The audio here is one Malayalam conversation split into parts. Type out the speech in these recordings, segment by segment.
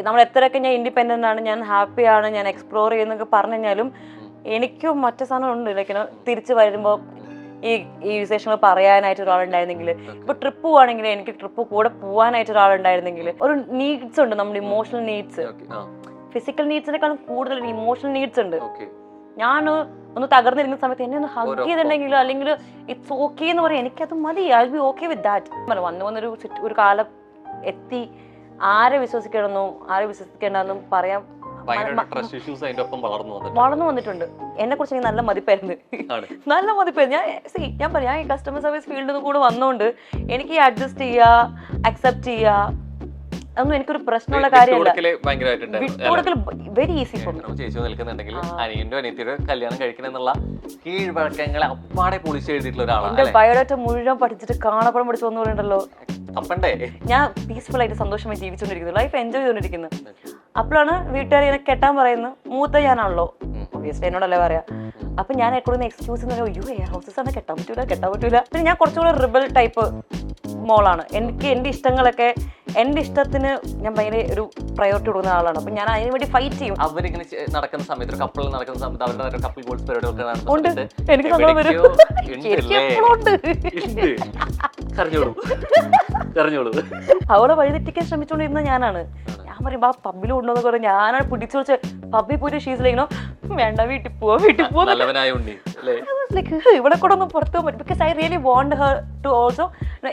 നമ്മൾ എത്രയൊക്കെ ഞാൻ ഇൻഡിപെൻഡൻ്റ് ആണ്, ഞാൻ ഹാപ്പിയാണ്, ഞാൻ എക്സ്പ്ലോർ ചെയ്യുന്നൊക്കെ പറഞ്ഞു കഴിഞ്ഞാലും എനിക്കും മറ്റു സാധനം ഉണ്ട്. ലൈക്ക് തിരിച്ച് വരുമ്പോൾ ഈ വിശേഷങ്ങൾ പറയാനായിട്ട് ഒരാളുണ്ടായിരുന്നെങ്കിൽ, ഇപ്പൊ ട്രിപ്പ് പോവാണെങ്കിൽ എനിക്ക് ട്രിപ്പ് കൂടെ പോവാനായിട്ട് ഒരാളുണ്ടായിരുന്നെങ്കിൽ. ഒരു നീഡ്സ് ഉണ്ട്, നമ്മുടെ ഇമോഷണൽ നീഡ്സ്. ഫിസിക്കൽ നീഡ്സിനെക്കാളും കൂടുതൽ ഇമോഷണൽ നീഡ്സ് ഉണ്ട്. ഞാൻ ഒന്ന് തകർന്നിരുന്ന സമയത്ത് എന്നെ ഒന്ന് ഹഗ് ചെയ്തിട്ടുണ്ടെങ്കിലോ അല്ലെങ്കിൽ ഇറ്റ്സ് ഓക്കെ എന്ന് പറയാം, എനിക്കത് മതി. I B okay with that. വന്നൊരു കാലം എത്തി, ആരെ വിശ്വസിക്കണമെന്നും ആരെ വിശ്വസിക്കേണ്ടെന്നും പറയാൻ വളർന്നു വന്നിട്ടുണ്ട്. എന്നെ കുറിച്ച് എനിക്ക് നല്ല മതിപ്പായിരുന്നു, നല്ല മതിപ്പായിരുന്നു. ഞാൻ പറയാം, ഞാൻ ഈ കസ്റ്റമർ സർവീസ് ഫീൽഡിൽ നിന്ന് കൂടെ വന്നോണ്ട് എനിക്ക് അഡ്ജസ്റ്റ് ചെയ്യാ, അക്സെപ്റ്റ് ചെയ്യാ, അതൊന്നും എനിക്കൊരു പ്രശ്നമുള്ള കാര്യമല്ല. Very easy. ചേച്ചി നിൽക്കുന്നുണ്ടെങ്കിൽ അനിയന്റെ അനിയത്തിയുടെ കല്യാണം കഴിക്കണമെന്നുള്ള കീഴ്വഴക്കങ്ങളെ അപ്പാടെ പൊളിച്ച് എഴുതിയിട്ടുള്ള ഒരാളാണ്. എന്റെ ബയോഡാറ്റ മുഴുവൻ പഠിച്ചിട്ട് കാണപ്പുറം പഠിച്ചു വന്നു പറയണ്ടല്ലോ. ഞാൻ പീസ്ഫുൾ ആയിട്ട് സന്തോഷമായി ജീവിച്ചുകൊണ്ടിരിക്കുന്നു, ലൈഫ് എൻജോയ് ചെയ്തുകൊണ്ടിരിക്കുന്നു. അപ്പോഴാണ് വീട്ടുകാർ എന്നെ കെട്ടാൻ പറയുന്നത്. മൂത്ത ഞാനാണല്ലോ, ഒബ്വിയസ്ലി എന്നോടല്ലേ പറയാ. അപ്പൊ ഞാൻ എപ്പോഴും എക്സ്ക്യൂസ് അയ്യോ എയർ ഹൗസസ് ആണ്, കെട്ടാൻ പറ്റൂല. പിന്നെ ഞാൻ കുറച്ചുകൂടെ റിബൽ ടൈപ്പ് മോളാണ്. എനിക്ക് എന്റെ ഇഷ്ടങ്ങളൊക്കെ, എന്റെ ഇഷ്ടത്തിന് ഞാൻ ഭയങ്കര ഒരു പ്രയോറിറ്റി കൊടുക്കുന്ന ആളാണ്. അപ്പൊ ഞാൻ അതിനു വേണ്ടി ഫൈറ്റ് ചെയ്യും. അവരിങ്ങനെ നടക്കുന്ന സമയത്ത്, കപ്പിൾ നടക്കുന്ന സമയത്ത് അവരുടെ കപ്പിൾ ഗോൾസ് പരിപാടികളൊക്കെ ഉണ്ട്. എനിക്ക് സങ്കടം വരും. അവളെ വഴിതെറ്റിക്കാൻ ശ്രമിച്ചുകൊണ്ടിരുന്ന ഞാനാണ്. ഞാൻ പറയുമ്പോ ആ പബ്ബിൽ കൊണ്ടുവന്നൊക്കെ പറഞ്ഞ ഞാനാണ് പിടിച്ചു വെച്ച് പബ്ബിൽ പോയിട്ട് ഷീസിലേക്കണോ വേണ്ട, വീട്ടിൽ പോവാ. ഇവിടെ കൂടെ ഒന്ന് പുറത്തു പോകാൻ പറ്റും. Because I really want her to also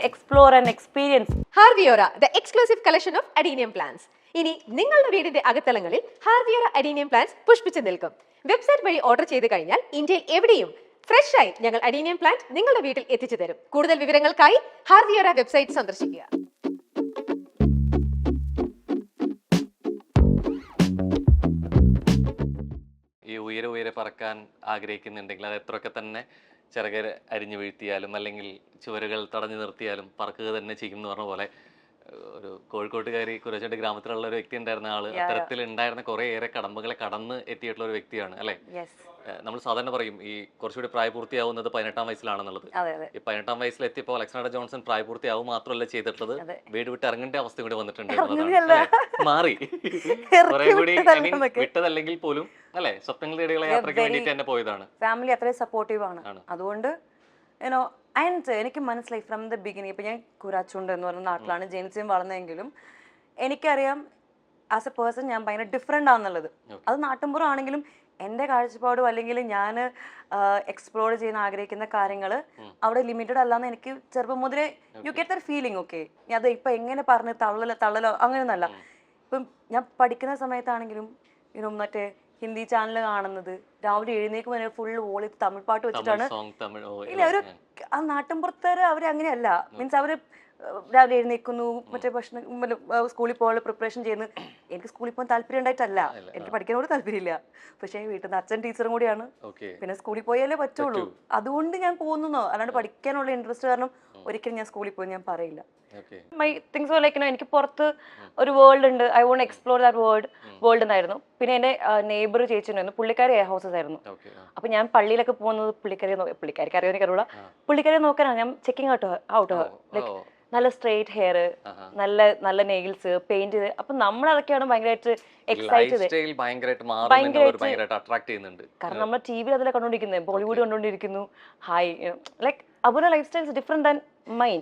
explore and experience. ഹാർവിയോറ, the exclusive collection of adenium plants. ഇനി നിങ്ങളുടെ വീടിന്റെ അകത്തളങ്ങളിൽ ഹാർവിയോറ അഡീനിയം പ്ലാന്റ്സ് പുഷ്പിച്ചു നിൽക്കും. വെബ്സൈറ്റ് വഴി ഓർഡർ ചെയ്ത് കഴിഞ്ഞാൽ ഇന്ത്യയിൽ എവിടെയും ഫ്രഷ് ആയി ഞങ്ങൾ അഡീനിയം പ്ലാന്റ് നിങ്ങളുടെ വീട്ടിൽ എത്തിച്ചു തരും. കൂടുതൽ വിവരങ്ങൾക്കായി ഹാർവിയോറ വെബ്സൈറ്റ് സന്ദർശിക്കുക. ഈ ഉയരെ പറക്കാൻ ആഗ്രഹിക്കുന്നുണ്ടെങ്കിൽ അത് എത്രയൊക്കെ തന്നെ ചിറകര അരിഞ്ഞു വീഴ്ത്തിയാലും അല്ലെങ്കിൽ ചുവരുകൾ തടഞ്ഞു നിർത്തിയാലും പറക്കുക തന്നെ ചെയ്യും എന്ന് പറഞ്ഞ പോലെ ഒരു കോഴിക്കോട്ടുകാരി കുരച്ചോട്ട് ഗ്രാമത്തിലുള്ള ഒരു വ്യക്തി ഉണ്ടായിരുന്ന ആള് അത്തരത്തിൽ ഉണ്ടായിരുന്ന കുറെ ഏറെ കടമ്പകളെ കടന്ന് എത്തിയിട്ടുള്ള ഒരു വ്യക്തിയാണ് അല്ലെ. നമ്മൾ സാധാരണ പറയും ഈ കുറച്ചുകൂടി പ്രായപൂർത്തിയാവുന്നത് 18-ാം വയസ്സിലാണെന്നുള്ളത്. ഈ 18-ാം വയസ്സിൽ എത്തിയപ്പോൾ അലക്സാണ്ടർ ജോൺസൺ പ്രായപൂർത്തിയാവും മാത്രമല്ല ചെയ്തിട്ടുള്ളത്, വീട് വിട്ട് ഇറങ്ങേണ്ട അവസ്ഥ കൂടി വന്നിട്ടുണ്ട് എന്നുള്ളതാണ്. മാറി കുറെ കൂടി വിട്ടതല്ലെങ്കിൽ പോലും അല്ലെ, സ്വപ്നങ്ങൾ തേടിയുള്ള യാത്രയ്ക്ക് വേണ്ടിയിട്ട് തന്നെ പോയതാണ്. ഫാമിലി അത്രയും സപ്പോർട്ടീവ് ആണ്. അതുകൊണ്ട് ആൻഡ് എനിക്ക് മനസ്സിലായി ഫ്രം ദ ബിഗിനിങ്. ഇപ്പൊ ഞാൻ കുരാച്ചുണ്ട് എന്ന് പറഞ്ഞ നാട്ടിലാണ് ജനിച്ചും വളർന്നതെങ്കിലും എനിക്കറിയാം ആസ് എ പേഴ്സൺ ഞാൻ ഭയങ്കര ഡിഫറെന്റ് ആണെന്നുള്ളത്. അത് നാട്ടിൻപുറം ആണെങ്കിലും എൻ്റെ കാഴ്ചപ്പാടും അല്ലെങ്കിൽ ഞാൻ എക്സ്പ്ലോർ ചെയ്യാൻ ആഗ്രഹിക്കുന്ന കാര്യങ്ങൾ അവിടെ ലിമിറ്റഡ് അല്ലാന്ന് എനിക്ക് ചെറുപ്പം മുതലേ you get the feeling. Okay, ഞാൻ അത് ഇപ്പൊ എങ്ങനെ പറഞ്ഞ് തള്ളലോ അങ്ങനെയൊന്നല്ല. ഇപ്പം ഞാൻ പഠിക്കുന്ന സമയത്താണെങ്കിലും മറ്റേ ഹിന്ദി ചാനൽ കാണുന്നത് രാവിലെ എഴുന്നേക്കുമ്പോൾ ഫുൾ വോളി തമിഴ് പാട്ട് വെച്ചിട്ടാണ്. ഇല്ല, ഒരു ആ നാട്ടിൻപുറത്തേര് അവര് അങ്ങനെയല്ല. മീൻസ് അവര് രാവിലെ എഴുന്നേക്കുന്നു, മറ്റേ ഭക്ഷണം സ്കൂളിൽ പോകാനുള്ള പ്രിപ്പറേഷൻ ചെയ്യുന്നു. എനിക്ക് സ്കൂളിൽ പോകാൻ താല്പര്യം ഉണ്ടായിട്ടല്ല, എനിക്ക് പഠിക്കാനോട് താല്പര്യമില്ല. പക്ഷേ വീട്ടിൽ നിന്ന് അച്ഛൻ ടീച്ചറും കൂടിയാണ്, പിന്നെ സ്കൂളിൽ പോയാലേ പറ്റുള്ളൂ. അതുകൊണ്ട് ഞാൻ പോകുന്നു, അല്ലാണ്ട് പഠിക്കാനുള്ള ഇൻട്രസ്റ്റ് കാരണം ഒരിക്കലും ഞാൻ സ്കൂളിൽ പോയി ഞാൻ പറയില്ല. മൈ തിങ്സ് ലൈക്ക് എനിക്ക് പുറത്ത് ഒരു വേൾഡ് ഉണ്ട്, I want explore that world എന്നായിരുന്നു. പിന്നെ എൻ്റെ നെയ്ബർ ചേച്ചി ഉണ്ടായിരുന്നു, പുള്ളിക്കാരി എയർ ഹൗസസ് ആയിരുന്നു. അപ്പൊ ഞാൻ പള്ളിയിലൊക്കെ പോകുന്നത് പുള്ളിക്കാരിക്ക് അറിയാൻ എനിക്കറിയില്ല, പുള്ളിക്കാരിയെ നോക്കാനാണ് ഞാൻ ചെക്കിങ് ഔട്ട് ലൈക്ക് നല്ല സ്ട്രെയിറ്റ് ഹെയർ, നല്ല നെയിൽസ് പെയിന്റ് ചെയ്ത്. അപ്പൊ നമ്മളതൊക്കെയാണ് ഭയങ്കരമായിട്ട് എക്സൈറ്റഡ്, കാരണം നമ്മൾ ടി വി അതിലെ കണ്ടോണ്ടിരിക്കുന്നത്, ബോളിവുഡ് കണ്ടോണ്ടിരിക്കുന്നു. ലൈക്ക് അവരുടെ life styles different than mine.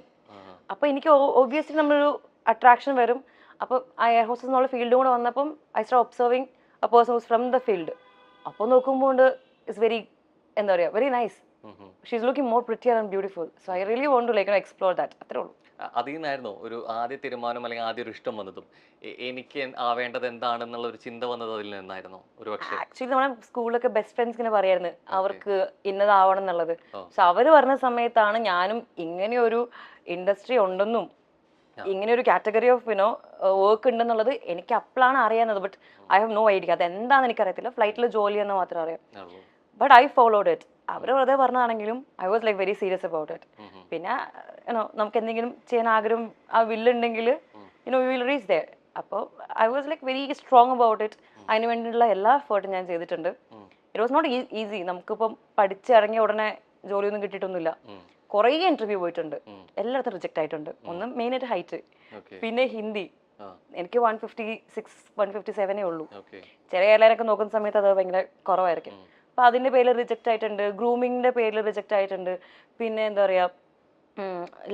അപ്പൊ എനിക്ക് ഒബ്വിയസ്ലി നമ്മളൊരു അട്രാക്ഷൻ വരും. അപ്പൊ ആ എയർ ഹോസ്റ്റസ് എന്നുള്ള ഫീൽഡും കൂടെ വന്നപ്പം I start observing a person who's from the field. അപ്പോൾ നോക്കുമ്പോൾ ഇറ്റ്സ് വെരി എന്താ പറയുക, very nice. She is looking more prettier and beautiful. So I really want to like explore that. അത്രേ ഉള്ളൂ. അതിൽ നിന്നായിരുന്നു ഒരു ആദ്യ തീരുമാനം അല്ലെങ്കിൽ ആദ്യ ഒരു ഇഷ്ടം വന്നതും എനിക്ക് ആവേണ്ടത് എന്താണെന്നുള്ള ഒരു ചിന്ത വന്നത് അതിൽ നിന്നായിരുന്നു ഒരു പക്ഷേ? ആക്ച്വലി നമ്മുടെ സ്കൂളിലൊക്കെ ബെസ്റ്റ് ഫ്രണ്ട്സ് ഇങ്ങനെ പറയായിരുന്നു അവർക്ക് ഇന്നതാവണം എന്നുള്ളത്. പക്ഷെ അവര് പറഞ്ഞ സമയത്താണ് ഞാനും ഇങ്ങനെ ഒരു ഇൻഡസ്ട്രി ഉണ്ടെന്നും ഇങ്ങനെ ഒരു കാറ്റഗറി ഓഫ് വർക്ക് ഉണ്ടെന്നുള്ളത് എനിക്ക് അപ്പോഴാണ് അറിയാവുന്നത്. But I have no idea അത് എന്താണെന്ന് എനിക്കറിയത്തില്ല. ഫ്ലൈറ്റിൽ ജോലി എന്ന് മാത്രം അറിയാം. But I followed it. അവര് വെറുതെ പറഞ്ഞാണെങ്കിലും I was like very serious about it. പിന്നെ നമുക്ക് എന്തെങ്കിലും ചെയ്യാൻ ആഗ്രഹം ആ വില്ലുണ്ടെങ്കിൽ വി വിൽ റീച്ച് ദെയർ. അപ്പോൾ I was like very strong about it. അതിന് വേണ്ടിയിട്ടുള്ള എല്ലാ എഫേർട്ടും ഞാൻ ചെയ്തിട്ടുണ്ട്. It was not easy. നമുക്കിപ്പം പഠിച്ചിറങ്ങിയ ഉടനെ ജോലിയൊന്നും കിട്ടിയിട്ടൊന്നുമില്ല. കുറേ ഇന്റർവ്യൂ പോയിട്ടുണ്ട്, എല്ലായിടത്തും റിജക്ട് ആയിട്ടുണ്ട്. ഒന്ന് മെയിനായിട്ട് ഹൈറ്റ്, പിന്നെ ഹിന്ദി, എനിക്ക് 157 ഉള്ളൂ. ഓക്കെ. ചില എയർലൈനൊക്കെ നോക്കുന്ന സമയത്ത് അത് ഭയങ്കര കുറവായിരിക്കും. അപ്പോൾ അതിൻ്റെ പേരിൽ റിജക്റ്റ് ആയിട്ടുണ്ട്, ഗ്രൂമിങ്ങിൻ്റെ പേരിൽ റിജക്റ്റ് ആയിട്ടുണ്ട്, പിന്നെ എന്താ പറയുക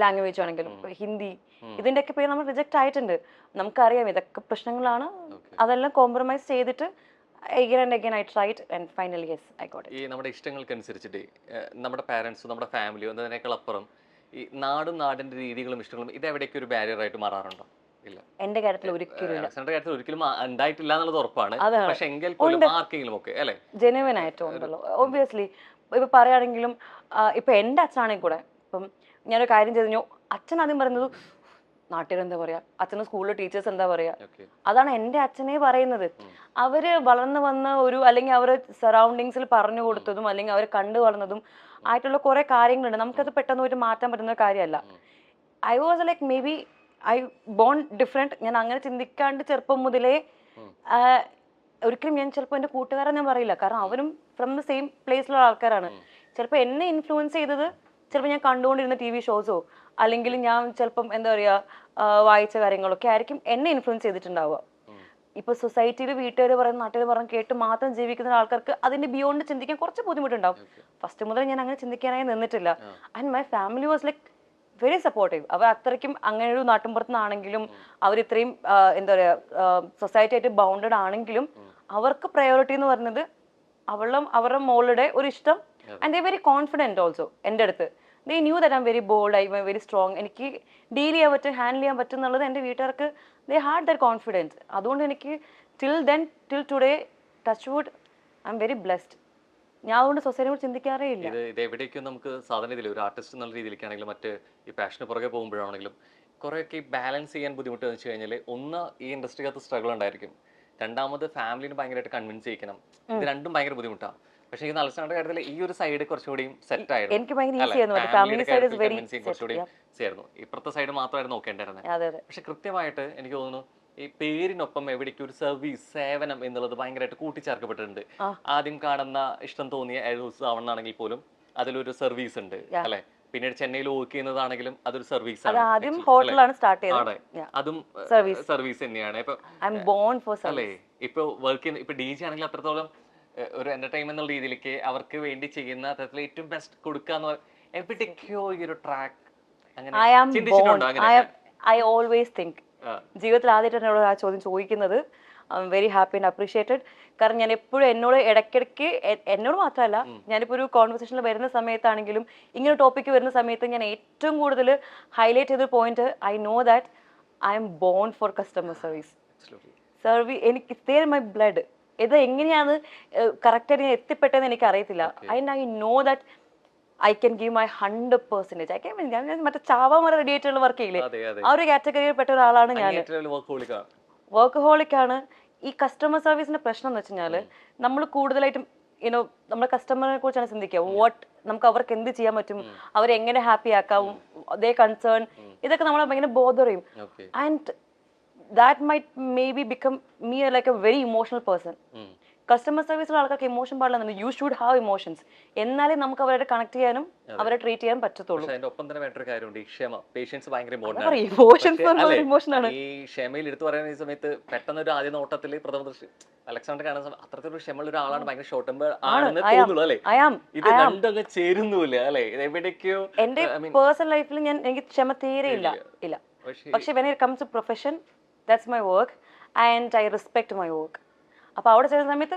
ലാംഗ്വേജ് ആണെങ്കിലും ഹിന്ദി ഇതിൻ്റെയൊക്കെ പേര് നമ്മൾ റിജക്റ്റ് ആയിട്ടുണ്ട്. നമുക്കറിയാം ഇതൊക്കെ പ്രശ്നങ്ങളാണ്. അതെല്ലാം കോംപ്രമൈസ് ചെയ്തിട്ട് again and again I tried and finally yes I got it. ഈ നമ്മുടെ ഇഷ്ടങ്ങൾക്കനുസരിച്ചിട്ട് നമ്മുടെ പാരൻസും നമ്മുടെ ഫാമിലിയും എന്നതിനേക്കാൾ അപ്പുറം ഈ നാടിന്റെ രീതികളും ഇഷ്ടങ്ങളും ഇത് എവിടേക്ക് ഒരു ബാരിയർ ആയിട്ട് മാറാറുണ്ടോ? ഇല്ല, എന്റെ കാര്യത്തിൽ ഒരിക്കലും കാര്യത്തിൽ ഒരിക്കലും ഉണ്ടായിട്ടില്ല എന്നുള്ളത് ഉറപ്പാണ്. പക്ഷെ എങ്കിൽ പോലും ആർക്കെങ്കിലും ഒക്കെ അല്ലേ ജെനുവിൻ ആയിട്ടും ഉണ്ടല്ലോ. ഒബ്വിയസ്ലി ഇപ്പൊ പറയുകയാണെങ്കിലും ഇപ്പൊ എന്റെ അച്ഛനാണെങ്കിൽ കൂടെ ഇപ്പം ഞാനൊരു കാര്യം ചെയ്തു, അച്ഛൻ ആദ്യം പറയുന്നത് നാട്ടിലെന്താ പറയാ, അച്ഛന് സ്കൂളിലെ ടീച്ചേഴ്സ് എന്താ പറയാ, അതാണ് എൻ്റെ അച്ഛനെ പറയുന്നത്. അവര് വളർന്നു വന്ന ഒരു അല്ലെങ്കിൽ അവർ സറൗണ്ടിങ്സിൽ പറഞ്ഞു കൊടുത്തതും അല്ലെങ്കിൽ അവർ കണ്ടു വളർന്നതും ആയിട്ടുള്ള കുറെ കാര്യങ്ങളുണ്ട്. നമുക്കത് പെട്ടെന്ന് ഒരു മാറ്റാൻ പറ്റുന്ന കാര്യമല്ല. I was like may be I bone different. ഞാൻ അങ്ങനെ ചിന്തിക്കാണ്ട് ചെറുപ്പം മുതലേ ഒരിക്കലും ഞാൻ ചിലപ്പോൾ എൻ്റെ കൂട്ടുകാരെ ഞാൻ പറയില്ല, കാരണം അവരും ഫ്രം ദ സെയിം പ്ലേസിലുള്ള ആൾക്കാരാണ്. ചിലപ്പോൾ എന്നെ ഇൻഫ്ലുവൻസ് ചെയ്തത് ചിലപ്പോൾ ഞാൻ കണ്ടുകൊണ്ടിരുന്ന TV ഷോസോ അല്ലെങ്കിൽ ഞാൻ ചിലപ്പം എന്താ പറയുക വായിച്ച കാര്യങ്ങളൊക്കെ ആയിരിക്കും എന്നെ ഇൻഫ്ലുവൻസ് ചെയ്തിട്ടുണ്ടാവുക. ഇപ്പൊ സൊസൈറ്റിയിൽ വീട്ടുകാർ പറയുന്ന നാട്ടുകാർ പറഞ്ഞ് കേട്ട് മാത്രം ജീവിക്കുന്ന ആൾക്കാർക്ക് അതിന്റെ ബിയോണ്ട് ചിന്തിക്കാൻ കുറച്ച് ബുദ്ധിമുട്ടുണ്ടാവും. ഫസ്റ്റ് മുതൽ ഞാൻ അങ്ങനെ ചിന്തിക്കാനായി നിന്നിട്ടില്ല. And my family was like very supportive. അവർ അത്രയ്ക്കും അങ്ങനെ ഒരു നാട്ടിൻപുറത്തുനിന്നാണെങ്കിലും അവർ ഇത്രയും എന്താ പറയുക സൊസൈറ്റി ആയിട്ട് ബൗണ്ടഡ് ആണെങ്കിലും അവർക്ക് പ്രയോറിറ്റി എന്ന് പറയുന്നത് അവരുടെ മോളുടെ ഒരു ഇഷ്ടം. And they very confident also എൻ്റെ അടുത്ത്. ദേ knew that I am very bold, I am very strong, എനിക്ക് ഡീൽ ചെയ്യാൻ പറ്റും, ഹാൻഡിൽ ചെയ്യാൻ പറ്റും എന്നുള്ളത് എൻ്റെ വീട്ടുകാർക്ക് ദേ ഹാഡ് ദാറ്റ് കോൺഫിഡൻസ്. അതുകൊണ്ട് എനിക്ക് till today touch wood I am very blessed. ഞാൻ അതുകൊണ്ട് സൊസൈറ്റിയോട് ചിന്തിക്കാറേ ഇല്ല. ഇത് എവിടേക്കും നമുക്ക് സാധാരണ ഇതിൽ ഒരു ആർട്ടിസ്റ്റ് എന്നുള്ള രീതിയിലേക്കാണെങ്കിലും മറ്റ് ഈ പാഷന് പുറകെ പോകുമ്പോഴാണെങ്കിലും കുറേയൊക്കെ ഈ ബാലൻസ് ചെയ്യാൻ ബുദ്ധിമുട്ട് എന്ന് വെച്ച് കഴിഞ്ഞാൽ ഒന്ന് ഈ ഇൻഡസ്ട്രിക്കകത്ത് സ്ട്രഗിൾ ഉണ്ടായിരിക്കും, രണ്ടാമത് ഫാമിലിനെ ഭയങ്കരമായിട്ട് കൺവിൻസ് ചെയ്യിക്കണം. ഇത് രണ്ടും ഭയങ്കര ബുദ്ധിമുട്ടാണ്. പക്ഷേ ഈ നല്ലസാറിന്റെ കാര്യത്തിൽ ഈ ഒരു സൈഡ് കുറച്ചുകൂടി സെറ്റ് ആയിരുന്നു, ഇപ്പുറത്തെ സൈഡ് മാത്രമായിരുന്നു നോക്കേണ്ടായിരുന്നത്. പക്ഷെ കൃത്യമായിട്ട് എനിക്ക് തോന്നുന്നു ഈ പേരിനൊപ്പം എവിടേക്കും ഒരു സർവീസ് സേവനം എന്നുള്ളത് ഭയങ്കരമായിട്ട് കൂട്ടിച്ചേർക്കപ്പെട്ടിട്ടുണ്ട്. ആദ്യം കാണുന്ന ഇഷ്ടം തോന്നിയ ആവണമെന്നാണെങ്കിൽ പോലും അതിലൊരു സർവീസ് ഉണ്ട് അല്ലെ. പിന്നീട് ചെന്നൈയിൽ വർക്ക് ചെയ്യുന്നതാണെങ്കിലും അതൊരു സർവീസ് ആണ്, അതും സർവീസ് തന്നെയാണ്. അല്ലേ ഇപ്പൊ വർക്ക് ചെയ്യുന്ന ഇപ്പൊ DJ ആണെങ്കിൽ അത്രത്തോളം ഒരു എന്റർടൈൻമെന്റ് എന്നുള്ള രീതിയിലേക്ക് അവർക്ക് വേണ്ടി ചെയ്യുന്ന തരത്തിൽ ഏറ്റവും ബെസ്റ്റ് കൊടുക്കാന്ന് എവിടേക്കോ ഈ ഒരു ട്രാക്ക് ഐ ഓൾവേസ് തിങ്ക് ജീവിതത്തിൽ ആദ്യമായിട്ട് എന്നോട് ആ ചോദ്യം ചോദിക്കുന്നത് I am very happy and appreciated. കാരണം ഞാൻ എപ്പോഴും എന്നോട് ഇടയ്ക്കിടയ്ക്ക് എന്നോട് മാത്രമല്ല ഞാനിപ്പോൾ ഒരു കോൺവെർസേഷനിൽ വരുന്ന സമയത്താണെങ്കിലും ഇങ്ങനെ ടോപ്പിക്ക് വരുന്ന സമയത്ത് ഞാൻ ഏറ്റവും കൂടുതൽ ഹൈലൈറ്റ് ചെയ്ത point I know that I'm born for customer service. എനിക്ക് ഇതേ മൈ ബ്ലഡ്. ഇത് എങ്ങനെയാണ് കറക്റ്റായിട്ട് ഞാൻ എത്തിപ്പെട്ടതെന്ന് എനിക്ക് അറിയത്തില്ല. I know that I can give my 100%. I can ഞാൻ മറ്റേ ചാവാൻ വരെ റെഡി ആയിട്ടുള്ള വർക്ക് ചെയ്യില്ലേ, ആ ഒരു കാറ്റഗറിയിൽ പെട്ട ഒരാളാണ് ഞാൻ. വർക്കഹോളിക് ആണ്. ഈ കസ്റ്റമർ സർവീസിന്റെ പ്രശ്നം എന്ന് വെച്ചാൽ നമ്മൾ കൂടുതലായിട്ടും നമ്മുടെ കസ്റ്റമറിനെ കുറിച്ചാണ് ചിന്തിക്കുക. നമുക്ക് അവർക്ക് എന്ത് ചെയ്യാൻ പറ്റും, അവരെങ്ങനെ ഹാപ്പി ആക്കാവും, ദേ കൺസേൺ, ഇതൊക്കെ നമ്മളെ ഭയങ്കര ബോധർ ചെയ്യും. And that might maybe become me like a very emotional person. Customer സർവീസിലുള്ള ആൾക്കാർക്ക് ഇമോഷൻ പാടില്ല. യു ഷുഡ് ഹാവ് ഇമോഷൻസ്, എന്നാലേ നമുക്ക് അവരെ കണക്ട് ചെയ്യാനും അവരെ ട്രീറ്റ് ചെയ്യാൻ പറ്റത്തുള്ളൂ. ഒപ്പം തന്നെ വേണ്ടൊരു കാര്യമുണ്ട്, ഈ ക്ഷമ, പേഷ്യൻസ് ഭയങ്കര ഇമോഷനാണ്. ഈ ക്ഷമയിൽ എടുത്തു പറയുന്ന ഈ സമയത്ത് പെട്ടെന്ന് ഒരു ആദ്യ നോട്ടത്തിൽ പ്രഥമ ദൃഷ്ടി അലക്സാണ്ടർ കാണുന്ന അത്രത്തിലൊരു ക്ഷമയുള്ള ഒരാളാണ്, ഭയങ്കര ഷോർട്ട് ടെമ്പർ ആണെന്ന് തോന്നുള്ളൂ അല്ലേ. ഇത് രണ്ടൊക്കെ ചേരുന്നില്ല അല്ലേ, എവിടേക്കോ. എന്റെ പേഴ്സണൽ ലൈഫിൽ എനിക്ക് ക്ഷമ തീരെ ഇല്ല. പക്ഷെ when it comes to profession, that's my work and I respect my work. അപ്പോൾ അവിടെ ചെയ്യുന്ന സമയത്ത്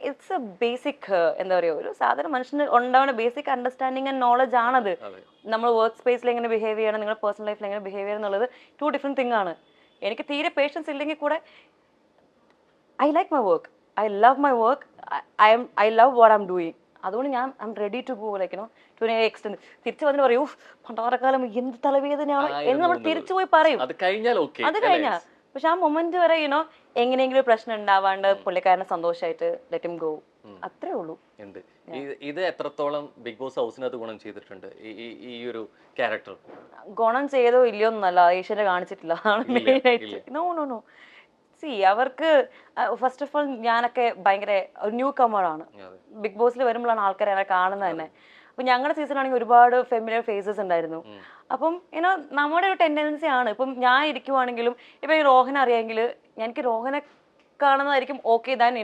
ഇറ്റ്സ് എ ബേസിക് എന്താ പറയുക, ഒരു സാധാരണ മനുഷ്യന് ഉണ്ടാവുന്ന ബേസിക് അണ്ടർസ്റ്റാൻഡിങ് ആൻഡ് നോളജ് ആണത്. നമ്മൾ വർക്ക് സ്പേസിൽ എങ്ങനെ ബിഹേവ് ചെയ്യണം, നിങ്ങളുടെ പേഴ്സണൽ ലൈഫിൽ എങ്ങനെ ബിഹേവ് ചെയ്യണം എന്നുള്ളത് 2 ഡിഫറെൻറ്റ് തിങ് ആണ്. എനിക്ക് തീരെ പേഷ്യൻസ് ഇല്ലെങ്കിൽ കൂടെ I like my work, I love my work, I love what I'm doing. അതുകൊണ്ട് ഞാൻ I'm ready to go like to extend. തിരിച്ചു വന്നിട്ട് പറയൂ പണ്ടാറക്കാലം എന്ത് തലവേദനയാണ് എന്ന് നമ്മൾ തിരിച്ചു പോയി പറയും. അത് കഴിഞ്ഞാൽ പക്ഷെ ആ മൊമെന്റ് വരെ എങ്ങനെയെങ്കിലും പ്രശ്നം ഉണ്ടാവാണ്ട് പുള്ളിക്കാരനെ സന്തോഷമായിട്ട് ലെറ്റ് ഹിം ഗോ, അത്രേ ഉള്ളൂ. ഇത് എത്രത്തോളം ബിഗ് ബോസ് ഹൗസിനകത്ത് ഗുണം ചെയ്തിട്ടുണ്ട് ഈ ഒരു ക്യാരക്ടർ? ഗുണം ചെയ്തോ ഇല്ലയോ എന്നല്ല, ഏഷ്യനെ കാണിച്ചിട്ടില്ല. നോ സി അവർക്ക് ഫസ്റ്റ് ഓഫ് ഓൾ ഞാനൊക്കെ ഭയങ്കര ഒരു ന്യൂ കമറാണ്. ബിഗ് ബോസിൽ വരുമ്പോഴാണ് ആൾക്കാരെ കാണുന്നത് തന്നെ. അപ്പം ഞങ്ങളുടെ സീസണാണെങ്കിൽ ഒരുപാട് ഫെമിലിയർ ഫേസസ് ഉണ്ടായിരുന്നു. അപ്പം ഇനോ നമ്മുടെ ഒരു ടെൻഡൻസി ആണ്. ഇപ്പം ഞാൻ ഇരിക്കുവാണെങ്കിലും ഇപ്പം ഈ റോഹനെ അറിയാമെങ്കിൽ എനിക്ക് റോഹനെ കാണുന്നതായിരിക്കും ഓക്കെ ദാൻ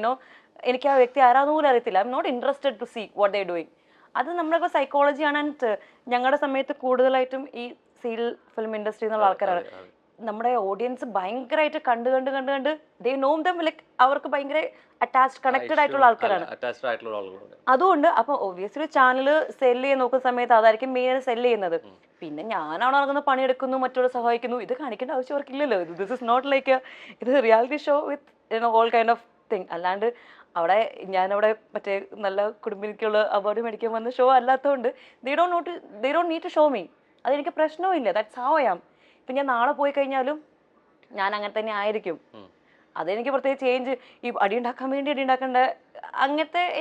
എനിക്ക് ആ വ്യക്തി ആരാന്ന് പോലും അറിയത്തില്ല. I'm not interested to see what they doing. അത് നമ്മുടെ സൈക്കോളജിയാണ്. ആൻഡ് ഞങ്ങളുടെ സമയത്ത് കൂടുതലായിട്ടും ഈ സീരിയൽ ഫിലിം ഇൻഡസ്ട്രി എന്നുള്ള ആൾക്കാരാണ്. നമ്മുടെ ഓഡിയൻസ് ഭയങ്കരമായിട്ട് കണ്ട് ദേ നോ ദം ലൈക്ക് അവർക്ക് ഭയങ്കര അറ്റാച്ച്ഡ് കണക്റ്റഡ് ആയിട്ടുള്ള ആൾക്കാരാണ്. അതുകൊണ്ട് അപ്പൊ ഒബ്വിയസ്ലി ചാനൽ സെല് ചെയ്യാൻ നോക്കുന്ന സമയത്ത് അതായിരിക്കും മെയിൻ സെല് ചെയ്യുന്നത്. പിന്നെ ഞാനാണ് നടക്കുന്ന പണിയെടുക്കുന്നു, മറ്റുള്ള സഹായിക്കുന്നു, ഇത് കാണിക്കേണ്ട ആവശ്യം അവർക്കില്ലല്ലോ. ദിസ് ഇസ് നോട്ട് ലൈക്ക് ഇത് reality show with all kind of thing. അല്ലാണ്ട് അവിടെ ഞാനവിടെ മറ്റേ നല്ല കുടുംബിനിക്കുള്ള അവാർഡ് മേടിക്കാൻ വന്ന ഷോ അല്ലാത്തതുകൊണ്ട് they don't need to show me. അതെനിക്ക് പ്രശ്നവുമില്ല. That's how I am. ഇപ്പം ഞാൻ നാളെ പോയി കഴിഞ്ഞാലും ഞാൻ അങ്ങനെ തന്നെ ആയിരിക്കും. അതെനിക്ക് പ്രത്യേകിച്ച് ചേഞ്ച് ഈ അടി ഉണ്ടാക്കാൻ വേണ്ടി അടി ഉണ്ടാക്കേണ്ട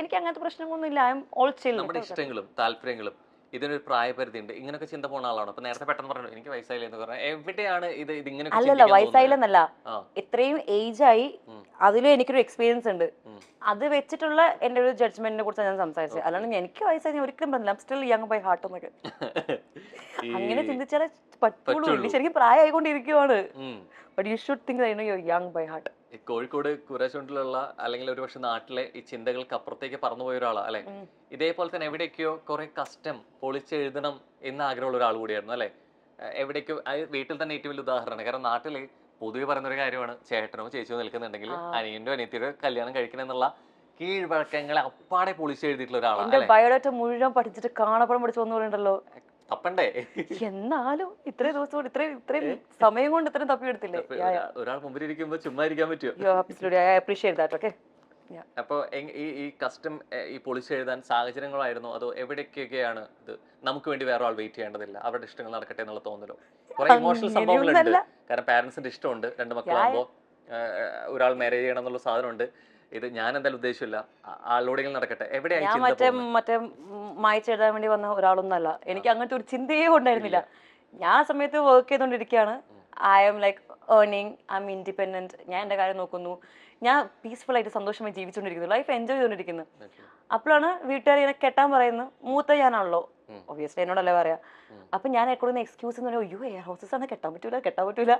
എനിക്ക് അങ്ങനത്തെ പ്രശ്നങ്ങളൊന്നും ഇല്ല. ഐ എം ഓൾ ചിൽ. നമ്മുടെ ഇഷ്ടങ്ങളും താല്പര്യങ്ങളും ഇതിനൊരു പ്രായപരിധി ഉണ്ട്. ഇങ്ങനെയൊക്കെ ചിന്ത പോകുന്ന ആളാണ്. അപ്പൊ നേരത്തെ പെട്ടെന്ന് പറഞ്ഞു എനിക്ക് വയസ്സായില്ല എന്ന് പറഞ്ഞാൽ എവിടെയാണ് ഇതിങ്ങനെ? അല്ലല്ല, വയസ്സായില്ലെന്നല്ല, ഇത്രയും ഏജ് ആയി, അതിലും എനിക്കൊരു എക്സ്പീരിയൻസ് ഉണ്ട്. അത് വെച്ചിട്ടുള്ള എന്റെ ഒരു ജഡ്ജ്മെന്റിനെ കുറിച്ച് ഞാൻ സംസാരിച്ചത്. അല്ലാണ്ട് എനിക്ക് വയസ്സായി ഞാൻ ഒരിക്കലും പറഞ്ഞില്ല. I am still young by heart എന്നൊക്കെ. അങ്ങനെ ചിന്തിച്ചാലേ പറ്റുള്ളൂ. ശരിക്കും പ്രായമായിക്കൊണ്ടിരിക്കുവാണ്. But you should think I know you are young by heart. Kozhikode കുരാശുണ്ടിലുള്ള അല്ലെങ്കിൽ ഒരുപക്ഷെ നാട്ടിലെ ഈ ചിന്തകൾക്ക് അപ്പുറത്തേക്ക് പറന്നുപോയ ഒരാളാ അല്ലെ? ഇതേപോലെ തന്നെ എവിടേക്കോ കുറെ കസ്റ്റം പൊളിച്ചെഴുതണം എന്ന് ആഗ്രഹമുള്ള ഒരാൾ കൂടിയായിരുന്നു അല്ലെ? എവിടേക്കോ വീട്ടിൽ തന്നെ ഏറ്റവും വലിയ ഉദാഹരണമാണ്. കാരണം നാട്ടില് പൊതുവെ പറയുന്ന ഒരു കാര്യമാണ്, ചേട്ടനോ ചേച്ചിയോ നിൽക്കുന്നുണ്ടെങ്കിൽ അനിയന്റോ അനിയത്തിയോ കല്യാണം കഴിക്കണം എന്നുള്ള കീഴ്വഴക്കങ്ങളെ അപ്പാടെ പൊളിച്ചെഴുതിയിട്ടുള്ള ഒരാളാണ്. ബയോഡാറ്റ മുഴുവൻ പഠിച്ചിട്ട് കാണപ്പുറം പഠിച്ചു വന്നുകൊണ്ടല്ലോ തപ്പണ്ടേ? എന്നാലും ഇത്രയും ദിവസം കൊണ്ട് ഇത്രയും സമയം കൊണ്ട് ഇത്രയും തപ്പിയെടുത്തില്ലേ? ഒരാൾ മുമ്പിൽ ഇരിക്കുമ്പോ ചുമ്മാ ഇരിക്കാൻ പറ്റുമോ? അപ്പൊ ഈ കസ്റ്റം ഈ പൊളിച്ചെഴുതാൻ സാഹചര്യങ്ങളായിരുന്നു അതോ എവിടേക്കൊക്കെയാണ് ഇത് നമുക്ക് വേണ്ടി വേറെ ആൾ വെയിറ്റ് ചെയ്യേണ്ടതില്ല, അവരുടെ ഇഷ്ടങ്ങൾ നടക്കട്ടെ എന്നുള്ള തോന്നലോ? കുറെ ഇമോഷണൽ സംഭവങ്ങളുണ്ട്. കാരണം പാരന്റ്സിന്റെ ഇഷ്ടമുണ്ട്, 2 മക്കളാകുമ്പോ ഒരാൾ മാരേജ് ചെയ്യണം എന്നുള്ള സാധനമുണ്ട്. ഇത് ഞാൻ എന്തായാലും ഉദ്ദേശമില്ല, ആളോടെങ്കിലും നടക്കട്ടെ. ഞാൻ മറ്റേ മായ്ച്ചെഴുതാൻ വേണ്ടി വന്ന ഒരാളൊന്നല്ല. എനിക്ക് അങ്ങനത്തെ ഒരു ചിന്തയേ ഉണ്ടായിരുന്നില്ല. ഞാൻ ആ സമയത്ത് വർക്ക് ചെയ്തോണ്ടിരിക്കുകയാണ്. I am like earning, I am independent. ഞാൻ എന്റെ കാര്യം നോക്കുന്നു. ഞാൻ പീസ്ഫുൾ ആയിട്ട് സന്തോഷമായി ജീവിച്ചുകൊണ്ടിരിക്കുന്നു, ലൈഫ് എൻജോയ് ചെയ്തുകൊണ്ടിരിക്കുന്നു. അപ്പോഴാണ് വീട്ടുകാർ ഇങ്ങനെ കെട്ടാൻ പറയുന്നത്. മൂത്ത ഞാനാണല്ലോ, ഒബ്വിയസ്ലി എന്നോടല്ലേ പറയാ. അപ്പൊ ഞാൻ കൊടുക്കുന്ന എക്സ്ക്യൂസ് എന്ന് പറഞ്ഞാൽ അയ്യോ എയർ ഹോസ്റ്റസ് ആണ്, കെട്ടാൻ പറ്റൂല.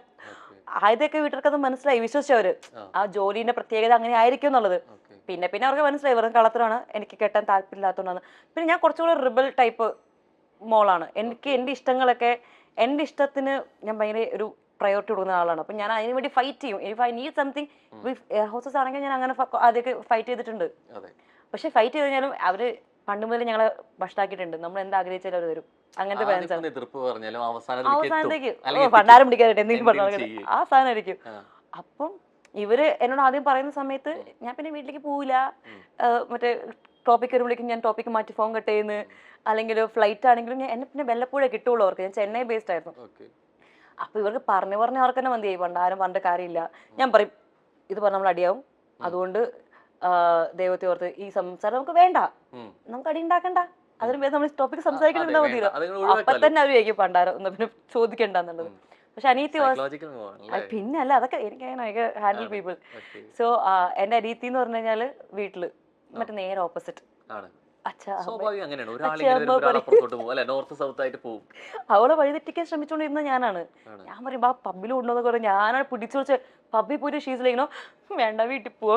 ആദ്യമൊക്കെ വീട്ടുകാർക്ക് അത് മനസ്സിലായി, വിശ്വസിച്ചവര് ആ ജോലിന്റെ പ്രത്യേകത അങ്ങനെ ആയിരിക്കും എന്നുള്ളത്. പിന്നെ അവർക്ക് മനസ്സിലായി വെറും കളത്തിലാണ്, എനിക്ക് കെട്ടാൻ താല്പര്യമില്ലാത്തതുകൊണ്ടാണ്. പിന്നെ ഞാൻ കുറച്ചുകൂടെ റിബൽ ടൈപ്പ് മോളാണ്. എനിക്ക് എന്റെ ഇഷ്ടങ്ങളൊക്കെ, എന്റെ ഇഷ്ടത്തിന് ഞാൻ ഭയങ്കര ഒരു പ്രയോറിറ്റി കൊടുക്കുന്ന ആളാണ്. അപ്പൊ ഞാൻ അതിന് വേണ്ടി ഫൈറ്റ് ചെയ്യും. If I need something, air hostess ആണെങ്കിൽ ഞാൻ അങ്ങനെ ആദ്യമൊക്കെ ഫൈറ്റ് ചെയ്തിട്ടുണ്ട്. പക്ഷെ ഫൈറ്റ് ചെയ്ത് കഴിഞ്ഞാലും അവര് പണ്ട് മുതൽ ഞങ്ങളെ ഭക്ഷണാക്കിയിട്ടുണ്ട്. നമ്മൾ എന്താ ആഗ്രഹിച്ചാലും അവർ തരും. അങ്ങനത്തെ പാരന്റ്സ് ആണ്. അവസാനത്തേക്ക് പണ്ടാരം പിടിക്കാനായിട്ട് എന്തെങ്കിലും പറഞ്ഞു ആ സാധനം ആയിരിക്കും. അപ്പം ഇവര് എന്നോട് ആദ്യം പറയുന്ന സമയത്ത് ഞാൻ പിന്നെ വീട്ടിലേക്ക് പോവില്ല. മറ്റേ ടോപ്പിക് വരുമ്പോഴേക്കും ഞാൻ ടോപ്പിക്ക് മാറ്റി ഫോൺ കട്ട് ചെയ്യുന്നു. അല്ലെങ്കിൽ ഫ്ലൈറ്റ് ആണെങ്കിലും എന്നെ പിന്നെ വല്ലപ്പോഴേ കിട്ടുള്ളൂ. അവർക്ക് ഞാൻ ചെന്നൈ ബേസ്ഡ് ആയിരുന്നു. അപ്പൊ ഇവർക്ക് പറഞ്ഞ് അവർക്ക് തന്നെ മതിയായി. പണ്ടാരും പറഞ്ഞ കാര്യമില്ല. ഞാൻ പറയും ഇത് പറഞ്ഞ നമ്മൾ അടിയാവും, അതുകൊണ്ട് ദൈവത്തെ ഓർത്ത് ഈ സംസാരം നമുക്ക് വേണ്ട, നമുക്ക് അടി ഉണ്ടാക്കണ്ട, അതിന് പേര് നമ്മൾ ടോപ്പിക് സംസാരിക്കുന്നുണ്ടാ മതിയല്ലോ. അപ്പൊ തന്നെ അവർ ചോദിക്കും പണ്ടാരം എന്നാ പിന്നെ ചോദിക്കണ്ടെന്നുള്ളത്. പക്ഷെ അനീത്തി പിന്നെ അല്ല, അതൊക്കെ എനിക്ക് ഹാൻഡിൽ പീപ്പിൾ. സോ എന്റെ അനീത്തി എന്ന് പറഞ്ഞു കഴിഞ്ഞാല് വീട്ടില് മറ്റേ നേരെ ഓപ്പോസിറ്റ്. അവളെ വഴിതെറ്റിക്കാൻ ശ്രമിച്ചോണ്ടിരുന്ന ഞാനാണ്. ഞാൻ പറയുമ്പോ ആ പബ്ബിൽ കൊണ്ടുവന്ന കുറെ ഞാനാണ് പിടിച്ചു വെച്ച് പബ്ബിൽ പോയിട്ട് ഷീസിലേക്കോ വേണ്ട വീട്ടിൽ പോവാ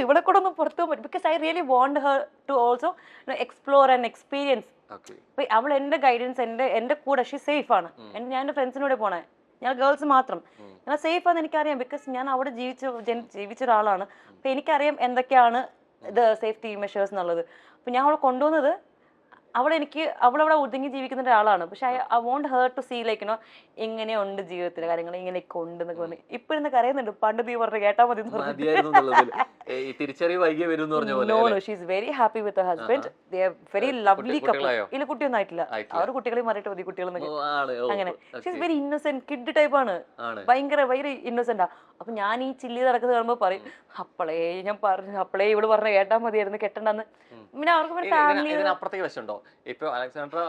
ഇവിടെ കൂടെ ഒന്ന് പുറത്തു പോകും. Because I really want her to also explore and experience. അവൾ എന്റെ ഗൈഡൻസ് എന്റെ കൂടെ ഷീ സേഫ് ആണ്. ഞാൻ എന്റെ ഫ്രണ്ട്സിനൂടെ പോണേ, ഞാൻ ഗേൾസ് മാത്രം. ഞാൻ സേഫ് ആണെന്ന് എനിക്കറിയാം. ബിക്കോസ് ഞാൻ അവിടെ ജീവിച്ച ഒരാളാണ്. അപ്പൊ എനിക്കറിയാം എന്തൊക്കെയാണ് ഇത് സേഫ്റ്റി മെഷേഴ്സ് എന്നുള്ളത്. അപ്പൊ ഞാൻ അവളെ കൊണ്ടുവന്നത് അവളവിടെ ഒതുങ്ങി ജീവിക്കുന്ന ഒരാളാണ്. പക്ഷെ I want her to see like ഇങ്ങനെയുണ്ട് ജീവിതത്തിലെ കാര്യങ്ങൾ, ഇങ്ങനെയൊക്കെ ഉണ്ട് എന്നൊക്കെ പറഞ്ഞു. ഇപ്പൊ ഇന്ന് കരയുന്നുണ്ട്, പണ്ട് നീ പറഞ്ഞു കേട്ടാ മതി. Very happy with husband. Very lovely couple. ഇല്ല കുട്ടിയൊന്നും ആയിട്ടില്ല. അവർ കുട്ടികളെ മാറിയിട്ട് മതി കുട്ടികളെന്നൊക്കെ അങ്ങനെ. She's very Innocent kid type ആണ്. ഭയങ്കര ഇന്നസെന്റാ. അപ്പൊ ഞാൻ ഈ ചില്ലി നടക്കുന്നത് കാണുമ്പോ പറയും അപ്പളേ ഞാൻ പറഞ്ഞു, അപ്പളേ ഇവള് പറഞ്ഞ കേട്ടാ മതിയായിരുന്നു, കെട്ടണ്ടെന്ന്. പിന്നെ അവർക്ക് ഫാമിലി അപ്പുറത്തേക്ക് വശമുണ്ടോ? ഇപ്പൊ അലക്സാണ്ടർ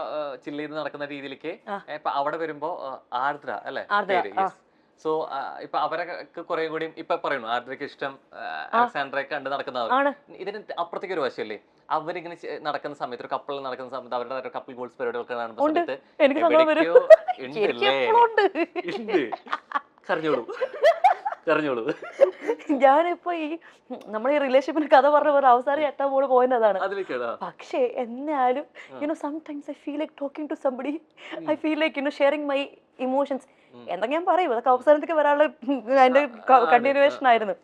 ചില്ലി നടക്കുന്ന രീതിയിലേക്ക് ഇപ്പൊ അവിടെ വരുമ്പോ ആർദ്ര അല്ലെ, സോ ഇപ്പൊ അവരൊക്കെ കുറെ കൂടി ഇപ്പൊ പറയുന്നു ആർദ്രയ്ക്ക് ഇഷ്ടം അലക്സാൻഡ്രയെ കണ്ട് നടക്കുന്നവർ. ആണ്. ഇതിന് അപ്പുറത്തേക്ക് ഒരു വശമല്ലേ, അവരിങ്ങനെ നടക്കുന്ന സമയത്ത്, ഒരു കപ്പിൾ നടക്കുന്ന സമയത്ത്, അവരുടെ കപ്പിൾ ഗോൾസ് പരിപാടികളൊക്കെ കാണുന്ന സമയത്ത് എനിക്ക് സങ്കടം വരും. എവിടേക്കോ എനിക്ക് ഉണ്ടല്ലേ? എപ്പോഴും ഉണ്ട്. ഉണ്ട്. കരഞ്ഞോളൂ കരഞ്ഞോളൂ. ഞാനിപ്പോ ഈ നമ്മൾ ഈ റിലേഷൻഷിപ്പിന് കഥ പറഞ്ഞ പോലെ അവസാനം എത്താൻ പോണ പോയിന്റ് അതാണ്. അതിലേക്കാണ്. പക്ഷേ എന്നാലും sometimes I feel like talking to somebody, I feel like sharing my emotions. എന്തൊക്കെ ഞാൻ പറയും, അതൊക്കെ അവസാനത്തേക്ക് വരാനുള്ള അതിന്റെ കണ്ടിന്യൂവേഷൻ ആയിരുന്നു.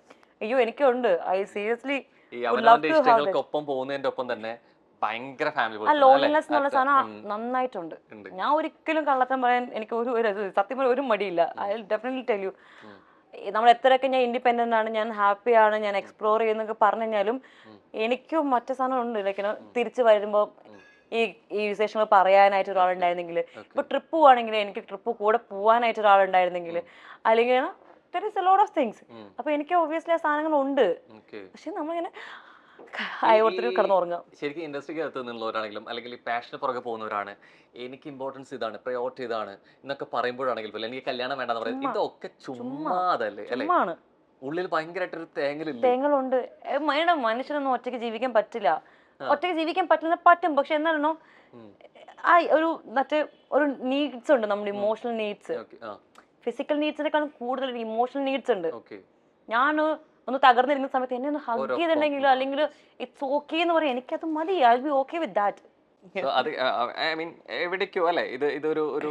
അയ്യോ എനിക്കുണ്ട്. ഐ സീരിയസ്ലി ഈ അവനവന്റെ ഇഷ്ടങ്ങൾക്കൊപ്പം പോകുന്നതിന്റെ ഒപ്പം തന്നെ ഭയങ്കര ഫാമിലി ആ ലോൺലിനെസ് എന്നുള്ള സാധനം നന്നായിട്ടുണ്ട്. ഞാൻ ഒരിക്കലും കള്ളത്തം പറയാൻ എനിക്ക് സത്യം പറയാൻ ഒരു മടിയില്ല. I will definitely tell you. നമ്മൾ എത്രയൊക്കെ ഞാൻ ഇൻഡിപെൻഡന്റ് ആണ്, ഞാൻ ഹാപ്പിയാണ്, ഞാൻ എക്സ്പ്ലോർ ചെയ്യുന്നൊക്കെ പറഞ്ഞു കഴിഞ്ഞാലും എനിക്കും മറ്റു സാധനം ഉണ്ട്. ലൈക്ക് തിരിച്ചു വരുമ്പോൾ ഈ വിശേഷങ്ങൾ പറയാനായിട്ട് ഒരാളുണ്ടായിരുന്നെങ്കിൽ, ഇപ്പൊ ട്രിപ്പ് പോവാണെങ്കിൽ എനിക്ക് ട്രിപ്പ് കൂടെ പോവാനായിട്ട് ഒരാളുണ്ടായിരുന്നെങ്കിൽ, അല്ലെങ്കിൽ there is a lot of things. അപ്പൊ എനിക്ക് ഒബ്വിയസ്ലി ആ സാധനങ്ങൾ ഉണ്ട്. പക്ഷെ നമ്മളിങ്ങനെ കിടന്നുറങ്ങാം. ശരിക്കും ഇൻഡസ്ട്രിക്ക് അകത്ത് നിന്നുള്ളവരാണെങ്കിലും അല്ലെങ്കിൽ ഈ പാഷന് പുറകെ പോകുന്നവരാണ്, എനിക്ക് ഇമ്പോർട്ടൻസ് ഇതാണ്, പ്രയോറിറ്റി ഇതാണ് എന്നൊക്കെ പറയുമ്പോഴാണെങ്കിൽ പോലും എനിക്ക് കല്യാണം വേണ്ടെന്ന് പറയുന്നത് ഇതൊക്കെ ചുമ്മാതല്ലേ അല്ലേ? ഉള്ളിൽ ഭയങ്കരമായിട്ടൊരു തേങ്ങളുണ്ട്. മനുഷ്യനൊന്നും ഒറ്റയ്ക്ക് ജീവിക്കാൻ പറ്റില്ല. ഒറ്റയ്ക്ക് ജീവിക്കാൻ പറ്റും. പക്ഷെ എന്താണോ ഒരു നീഡ്സ് ഉണ്ട്, നമ്മുടെ ഇമോഷണൽ നീഡ്സ്. ഫിസിക്കൽ നീഡ്സിനെക്കാളും കൂടുതൽ ഇമോഷണൽ നീഡ്സ് ഉണ്ട്. ഞാൻ ഒന്ന് തകർന്നിരിക്കുന്ന സമയത്ത് എന്നെ ഒന്ന് ഹഗ് ചെയ്തിട്ടുണ്ടെങ്കിലോ അല്ലെങ്കിൽ ഇറ്റ്സ് ഓക്കെ എന്ന് പറയാം, എനിക്കത് മതി. I will be okay with that. എവിടേക്കോ അല്ലേ ഇതൊരു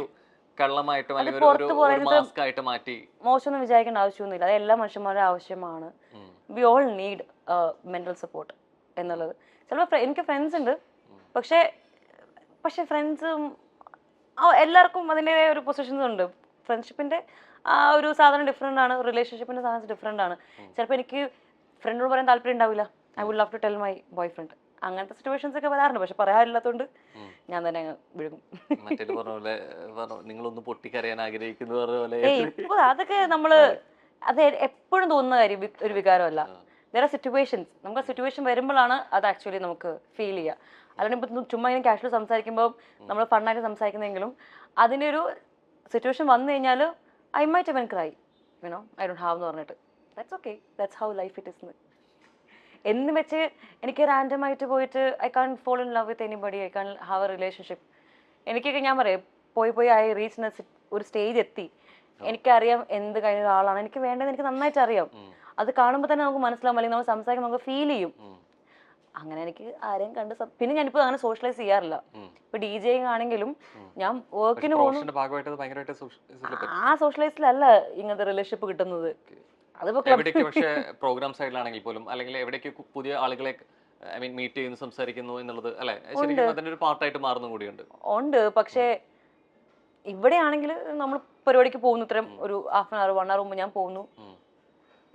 കള്ളമായിട്ടും അല്ലെങ്കിൽ ഒരു മാസ്ക് ആയിട്ട് മാറ്റി മോശമൊന്നും വിചാരിക്കേണ്ട ആവശ്യമൊന്നുമില്ല. അത് എല്ലാ മനുഷ്യന്മാരുടെ ആവശ്യമാണ്. We all need mental support എന്നുള്ളത്. ചിലപ്പോൾ എനിക്ക് ഫ്രണ്ട്സ് ഉണ്ട്, പക്ഷെ ഫ്രണ്ട്സും എല്ലാവർക്കും അതിൻ്റെതായ ഒരു പൊസിഷൻസ് ഉണ്ട്. ഫ്രണ്ട്ഷിപ്പിന്റെ ആ ഒരു സാധനം ഡിഫറെന്റ് ആണ്, റിലേഷൻഷിപ്പിന്റെ സാധനം ഡിഫറെന്റ് ആണ്. ചിലപ്പോൾ എനിക്ക് ഫ്രണ്ടിനോട് പറയാൻ താല്പര്യം ഉണ്ടാവില്ല. I would love to tell my boyfriend. അങ്ങനത്തെ സിറ്റുവേഷൻസ് ഒക്കെ വരാറുണ്ട്. പക്ഷെ പറയാനില്ലാത്തതുകൊണ്ട് ഞാൻ തന്നെ അങ്ങ് വിഴുകും. നിങ്ങളൊന്ന് പൊട്ടിക്കറിയാൻ ആഗ്രഹിക്കുന്ന പോലെ ഇപ്പൊ അതൊക്കെ അത് എപ്പോഴും തോന്നുന്ന കാര്യം ഒരു വികാരമല്ല. വേറെ സിറ്റുവേഷൻസ്, നമുക്ക് സിറ്റുവേഷൻ വരുമ്പോഴാണ് അത് ആക്ച്വലി നമുക്ക് ഫീൽ ചെയ്യുക. അല്ലാണ്ട് ഇപ്പൊ ചുമ്മാ ഇങ്ങനെ കാഷ്വൽ സംസാരിക്കുമ്പോൾ നമ്മൾ ഫണ്ണായിട്ട് സംസാരിക്കുന്നെങ്കിലും അതിൻ്റെ ഒരു സിറ്റുവേഷൻ വന്നു കഴിഞ്ഞാൽ I might even cry, I don't have എന്ന് പറഞ്ഞിട്ട്. That's okay, that's how life it is എന്ന് വെച്ച് എനിക്ക് റാൻഡമായിട്ട് പോയിട്ട് I can't fall in love with anybody, I can't have a relationship. എനിക്കൊക്കെ ഞാൻ പറയാം, പോയി ഐ റീച്ച് ഒരു സ്റ്റേജ് എത്തി, എനിക്കറിയാം എന്ത് കഴിഞ്ഞ ഒരാളാണ് എനിക്ക് വേണ്ടത്, എനിക്ക് നന്നായിട്ട് അറിയാം. അത് കാണുമ്പോൾ തന്നെ നമുക്ക് മനസ്സിലാവും, അല്ലെങ്കിൽ നമ്മൾ സംസാരിക്കുമ്പോൾ നമുക്ക് ഫീൽ ചെയ്യും. അങ്ങനെ എനിക്ക് ആരെയും കണ്ട് പിന്നെ ഞാനിപ്പോൾ അങ്ങനെ സോഷ്യലൈസ് ചെയ്യാറില്ല. ഇപ്പൊ ഡി ജെയിങ് ആണെങ്കിലും ഞാൻ വർക്കിന് പോകുന്നു, ആ സോഷ്യലൈസിലല്ല ഇങ്ങനത്തെ റിലേഷൻഷിപ്പ് കിട്ടുന്നത്. പക്ഷേ പ്രോഗ്രാം സൈഡിലാണെങ്കിൽ പോലും അല്ലെങ്കിൽ എവിടേക്ക് പുതിയ ആളുകളെ മീറ്റ് ചെയ്യുന്നു, സംസാരിക്കുന്നു എന്നുള്ളത് അല്ലെ ശരിക്കും അതിന്റെ ഒരു പാർട്ടായിട്ട് മാറുന്ന കൂടിയുണ്ട്. ഉണ്ട്. പക്ഷേ ഇവിടെ ആണെങ്കിൽ നമ്മൾ പരിപാടിക്ക് പോകുന്നു, ഇത്രയും ഒരു ഹാഫ് ആൻ അവർ 1 hour മുമ്പ് ഞാൻ പോകുന്നു,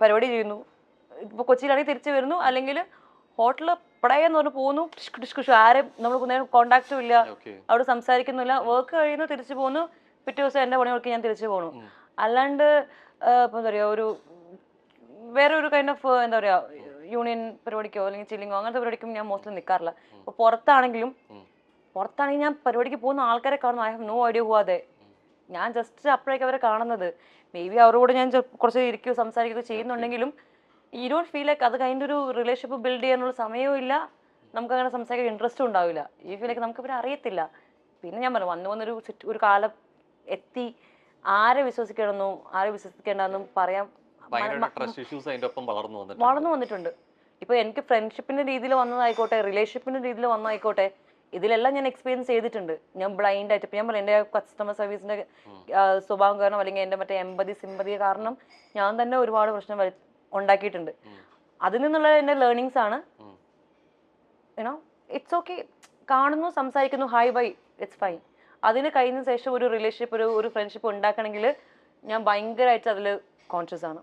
പരിപാടി ചെയ്യുന്നു. ഇപ്പൊ കൊച്ചിയിലാണെങ്കിൽ തിരിച്ചു വരുന്നു, അല്ലെങ്കിൽ ഹോട്ടലിൽ പടയെന്ന് പറഞ്ഞ് പോകുന്നു, ആരും നമ്മൾ കോണ്ടാക്റ്റും ഇല്ല, അവിടെ സംസാരിക്കുന്നില്ല, വർക്ക് കഴിയുന്നു, തിരിച്ചു പോകുന്നു, പിറ്റേ ദിവസം എന്റെ പണി നോക്കി ഞാൻ തിരിച്ചു പോകുന്നു. അല്ലാണ്ട് ഇപ്പൊ എന്താ പറയാ, ഒരു വേറെ ഒരു കൈൻഡ് ഓഫ് എന്താ പറയാ യൂണിയൻ പരിപാടിക്കോ അല്ലെങ്കിൽ ചില്ലിങ്ങോ അങ്ങനത്തെ പരിപാടിക്കും ഞാൻ മോസ്റ്റ്ലി നിൽക്കാറില്ല. ഇപ്പൊ പുറത്താണെങ്കിൽ ഞാൻ പരിപാടിക്ക് പോകുന്ന ആൾക്കാരെ കാണുന്നു, I have no idea who are they. ഞാൻ ജസ്റ്റ് അപ്പോഴേക്ക് അവരെ കാണുന്നത്. മേ ബി അവരോട് ഞാൻ കുറച്ച് ഇരിക്കുകയോ സംസാരിക്കുകയോ ചെയ്യുന്നുണ്ടെങ്കിലും യു ഡോണ്ട് ഫീൽ ലൈക്ക് അത് കഴിഞ്ഞ ഒരു റിലേഷൻഷിപ്പ് ബിൽഡ് ചെയ്യാനുള്ള സമയവും ഇല്ല, നമുക്ക് അങ്ങനെ സംസാരിക്കാൻ ഇൻട്രസ്റ്റും ഉണ്ടാവില്ല. ഈ ഫീൽ ലൈക്ക് നമുക്ക് ഇവരെ അറിയത്തില്ല. പിന്നെ ഞാൻ പറഞ്ഞു ഒരു കാലം എത്തി, ആരെ വിശ്വസിക്കണമെന്നും ആരെ വിശ്വസിക്കേണ്ടെന്നും പറയാൻ വളർന്നു വന്നിട്ടുണ്ട്. ഇപ്പൊ എനിക്ക് ഫ്രണ്ട്ഷിപ്പിന്റെ രീതിയിൽ വന്നതായിക്കോട്ടെ, റിലേഷൻഷിപ്പിന്റെ രീതിയിൽ വന്നതായിക്കോട്ടെ, ഇതിലെല്ലാം ഞാൻ എക്സ്പീരിയൻസ് ചെയ്തിട്ടുണ്ട്. ഞാൻ ബ്ലൈൻഡ് ആയിട്ട് ഇപ്പൊ ഞാൻ പറഞ്ഞു, എന്റെ കസ്റ്റമർ സർവീസിന്റെ സ്വഭാവം കാരണം അല്ലെങ്കിൽ എന്റെ മറ്റേ സിമ്പതി കാരണം ഞാൻ തന്നെ ഒരുപാട് പ്രശ്നം ഉണ്ടാക്കിയിട്ടുണ്ട്. അതിൽ നിന്നുള്ള എന്റെ ലേണിങ്സ് ആണ്. ഇറ്റ്സ് ഓക്കെ, കാണുന്നു, സംസാരിക്കുന്നു, ഹായ് ബൈ, ഇറ്റ്സ് ഫൈൻ. അതിന് കഴിഞ്ഞ ശേഷം ഒരു റിലേഷൻഷിപ്പ് ഒരു ഫ്രണ്ട്ഷിപ്പ് ഉണ്ടാക്കണമെങ്കിൽ ഞാൻ ഭയങ്കരമായിട്ട് അതിൽ കോൺഷ്യസ് ആണ്.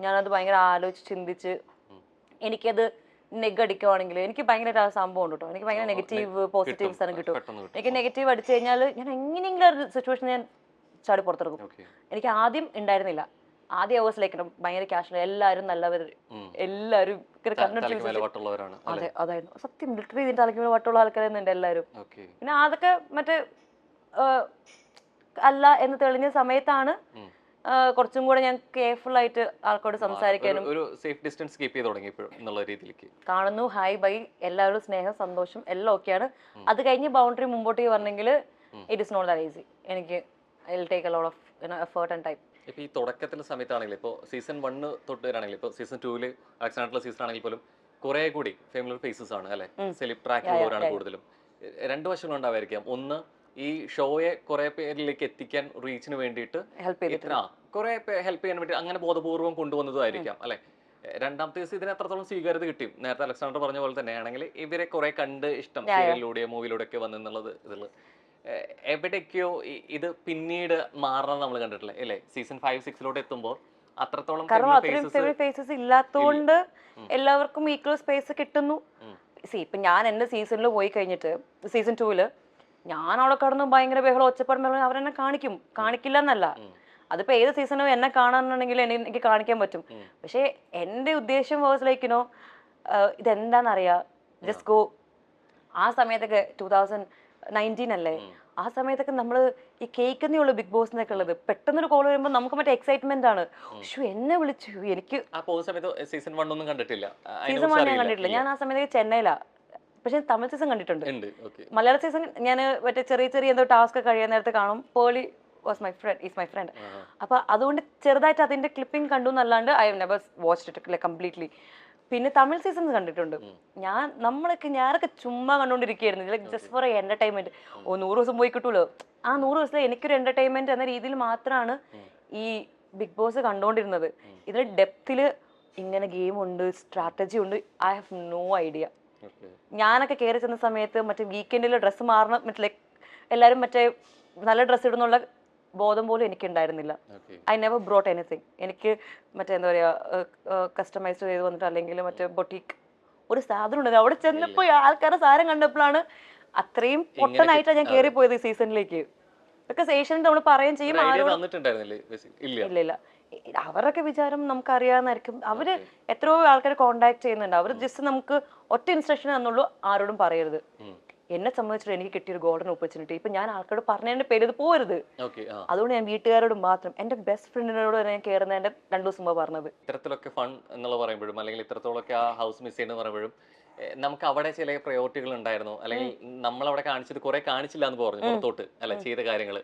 ഞാനത് ഭയങ്കര ആലോചിച്ച് ചിന്തിച്ച് എനിക്കത് നെഗടിക്കുവാണെങ്കിൽ എനിക്ക് ഭയങ്കര ആ സംഭവം ഉണ്ട് കേട്ടോ. എനിക്ക് ഭയങ്കര നെഗറ്റീവ് പോസിറ്റീവ്സ് ആണ് കിട്ടും. എനിക്ക് നെഗറ്റീവ് അടിച്ചു കഴിഞ്ഞാൽ ഞാൻ എങ്ങനെയെങ്കിലും ഒരു സിറ്റുവേഷൻ ഞാൻ ചാടി പുറത്തെടുക്കും. എനിക്ക് ആദ്യം ഉണ്ടായിരുന്നില്ല. ആദ്യം അവേഴ്സ് ലൈക്ക് ഭയങ്കര ക്യാഷ്വൽ, എല്ലാവരും നല്ലവർ, എല്ലാവരും അതെ അതായിരുന്നു സത്യം. ലിറ്ററലി ഇതിന്റെ തലയ്ക്ക് വട്ടുള്ള ആൾക്കാരായിരുന്നു എൻ്റെ എല്ലാവരും. പിന്നെ അതൊക്കെ മറ്റേ അല്ല എന്ന് തെളിഞ്ഞ സമയത്താണ് കുറച്ചും കൂടെ ഞാൻ കെയർഫുൾ ആയിട്ട് ആൾക്കാരോട് സംസാരിക്കാനും ഒരു സേഫ് ഡിസ്റ്റൻസ് കീപ്പ് ചെയ്ത് തുടങ്ങിയപ്പോഴും എന്നുള്ള രീതിയിലേക്ക് കാണുന്നു, ഹായ് ബൈ, എല്ലാവരും സ്നേഹം സന്തോഷം എല്ലാം ഒക്കെയാണ്. അത് കഴിഞ്ഞ് ബൗണ്ടറി മുമ്പോട്ട് പറഞ്ഞെങ്കിൽ it is not that easy. എനിക്ക് I will take a lot of effort and time. ഇപ്പൊ ഈ തുടക്കത്തിലെ സമയത്താണെങ്കിൽ ഇപ്പോൾ സീസൺ 1 തൊട്ട് വരാണെങ്കിൽ ഇപ്പോൾ സീസൺ 2 ആക്സിഡന്റൽ സീസൺ ആണെങ്കിൽ പോലും കുറെ കൂടി ഫെമിലിയർ ഫേസസ് ആണ് അല്ലെ, സെലിബ് ട്രാക്കുള്ളവരാണ് കൂടുതലും. രണ്ട് വശങ്ങളുണ്ടാവായിരിക്കാം. ഒന്ന്, ഈ ഷോയെ കുറെ പേരിലേക്ക് എത്തിക്കാൻ റീച്ചിന് വേണ്ടിയിട്ട് കുറെ ഹെൽപ്പ് ചെയ്യാൻ വേണ്ടി അങ്ങനെ ബോധപൂർവ്വം കൊണ്ടുവന്നതായിരിക്കാം അല്ലെ. രണ്ടാമത്തെ ദിവസം ഇതിന് എത്രത്തോളം സ്വീകാര്യത കിട്ടി? നേരത്തെ അലക്സാണ്ടർ പറഞ്ഞ പോലെ തന്നെയാണെങ്കിൽ ഇവരെ കുറെ കണ്ട് ഇഷ്ടം സീരിയലിലൂടെ മൂവിയിലൂടെ ഒക്കെ വന്നെന്നുള്ളത് ഇതിൽ എവിടേക്കോ ഇത് പിന്നീട് മാറണം നമ്മൾ കണ്ടിട്ടില്ലേ അല്ലേ? സീസൺ 5-6 എത്തുമ്പോൾ അത്രത്തോളം ഫേസസ് ഇല്ലാത്തതുകൊണ്ട് എല്ലാവർക്കും ഈക്വൽ സ്പേസ് കിട്ടുന്നു. ഇപ്പൊ ഞാൻ എന്റെ സീസണിൽ പോയി കഴിഞ്ഞിട്ട് സീസൺ 2 ഞാൻ അവിടെ കടന്നു ഭയങ്കര ബഹളം ഒച്ചപ്പാടും അവരെന്നെ കാണിക്കില്ല എന്നല്ല. അതിപ്പോ ഏത് സീസണും എന്നെ കാണാനുണ്ടെങ്കിൽ എനിക്ക് കാണിക്കാൻ പറ്റും. പക്ഷെ എന്റെ ഉദ്ദേശം വാസ് ലൈക്ക് ഇതെന്താന്നറിയാ, ജസ്റ്റ് ഗോ. ആ സമയത്തൊക്കെ 2019 അല്ലേ, ആ സമയത്തൊക്കെ നമ്മള് ഈ കേൾക്കുന്നേ ഉള്ളു ബിഗ് ബോസ് എന്നൊക്കെ ഉള്ളത്. പെട്ടെന്നൊരു കോൾ വരുമ്പോൾ നമുക്ക് മറ്റേ എക്സൈറ്റ്മെന്റ് ആണ്. എന്നെ വിളിച്ചു, എനിക്ക് സീസൺ 1 ഒന്നും കണ്ടിട്ടില്ല. സീസൺ 1 ഞാൻ കണ്ടിട്ടില്ല. ഞാൻ ആ സമയത്ത് ചെന്നൈയിലാ. പക്ഷെ തമിഴ് സീസൺ കണ്ടിട്ടുണ്ട്. മലയാള സീസൺ ഞാൻ മറ്റേ ചെറിയ എന്തോ ടാസ്ക് കഴിയാൻ നേരത്തെ കാണും. Pearle was my friend. അപ്പൊ അതുകൊണ്ട് ചെറുതായിട്ട് അതിന്റെ ക്ലിപ്പിംഗ് കണ്ടു എന്നല്ലാണ്ട് I have never watched it completely. പിന്നെ തമിഴ് സീസൺസ് കണ്ടിട്ടുണ്ട്. ഞാനൊക്കെ ചുമ്മാ കണ്ടുകൊണ്ടിരിക്കുകയായിരുന്നു, ജസ്റ്റ് ഫോർ എന്റർടൈൻമെന്റ്. 100 ദിവസം പോയി കിട്ടൂലോ, ആ 100 ദിവസത്തിൽ എനിക്കൊരു എന്റർടൈൻമെന്റ് എന്ന രീതിയിൽ മാത്രമാണ് ഈ ബിഗ് ബോസ് കണ്ടുകൊണ്ടിരുന്നത്. ഇതിൽ ഡെപ്തില് ഇങ്ങനെ ഗെയിം ഉണ്ട്, സ്ട്രാറ്റജി ഉണ്ട്, ഐ ഹാവ് നോ ഐഡിയ. ഞാനൊക്കെ കയറി ചെന്ന സമയത്ത് മറ്റേ വീക്കെൻഡിൽ ഡ്രസ്സ് മാറണം, മറ്റേ ലൈക്ക് എല്ലാവരും മറ്റേ നല്ല ഡ്രസ്സ് ഇടുന്നുള്ള ബോധം പോലും എനിക്ക് ഉണ്ടായിരുന്നില്ല. I never brought anything. എനിക്ക് മറ്റേ എന്താ പറയാ കസ്റ്റമൈസ് ചെയ്ത് വന്നിട്ട് അല്ലെങ്കിൽ മറ്റേ ബൊട്ടീക്ക് ഒരു സാധനം ഉണ്ട്. അവിടെ ചെന്നപ്പോ ആൾക്കാരുടെ സാധനം കണ്ടപ്പോഴാണ് അത്രയും പൊട്ടനായിട്ടാണ് ഞാൻ കയറി പോയത് ഈ സീസണിലേക്ക്. ബിക്കോസ് ഏഷ്യൻ നമ്മൾ പറയുകയും ചെയ്യും, ഇല്ല അവരൊക്കെ വിചാരം നമുക്കറിയാവുന്നതായിരിക്കും. അവര് എത്രയോ ആൾക്കാരെ കോണ്ടാക്ട് ചെയ്യുന്നുണ്ട്. അവർ ജസ്റ്റ് നമുക്ക് ഒറ്റ ഇൻസ്ട്രക്ഷൻ എന്നുള്ളൂ, ആരോടും പറയരുത്. എന്നെ സംബന്ധിച്ചിട്ട് എനിക്ക് കിട്ടിയൊരു ഗോൾഡൻ ഓപ്പർച്യൂണിറ്റി. ഇപ്പൊ ഞാൻ ആൾക്കാരോട് പറഞ്ഞതിന്റെ പേര് ഇത് പോരുത്. അതുകൊണ്ട് ഞാൻ വീട്ടുകാരോട് മാത്രം, എന്റെ ബെസ്റ്റ് ഫ്രണ്ടിനോട് ഞാൻ കയറുന്നതിന്റെ 2 ദിവസം മുമ്പ് പറഞ്ഞത്. ഇത്തരത്തിലൊക്കെ ഫൺ എന്നുള്ള പറയുമ്പോഴും അല്ലെങ്കിൽ ഇത്രത്തോളൊക്കെ ആ ഹൗസ് മിസ് ചെയ്യുന്ന പറയുമ്പോഴും നമുക്ക് അവിടെ ചില പ്രയോറിറ്റികൾ ഉണ്ടായിരുന്നു, അല്ലെങ്കിൽ നമ്മളവിടെ കാണിച്ചത് കുറെ കാണിച്ചില്ല എന്ന് പറഞ്ഞു പുറത്തോട്ട് അല്ല ചെയ്ത കാര്യങ്ങള്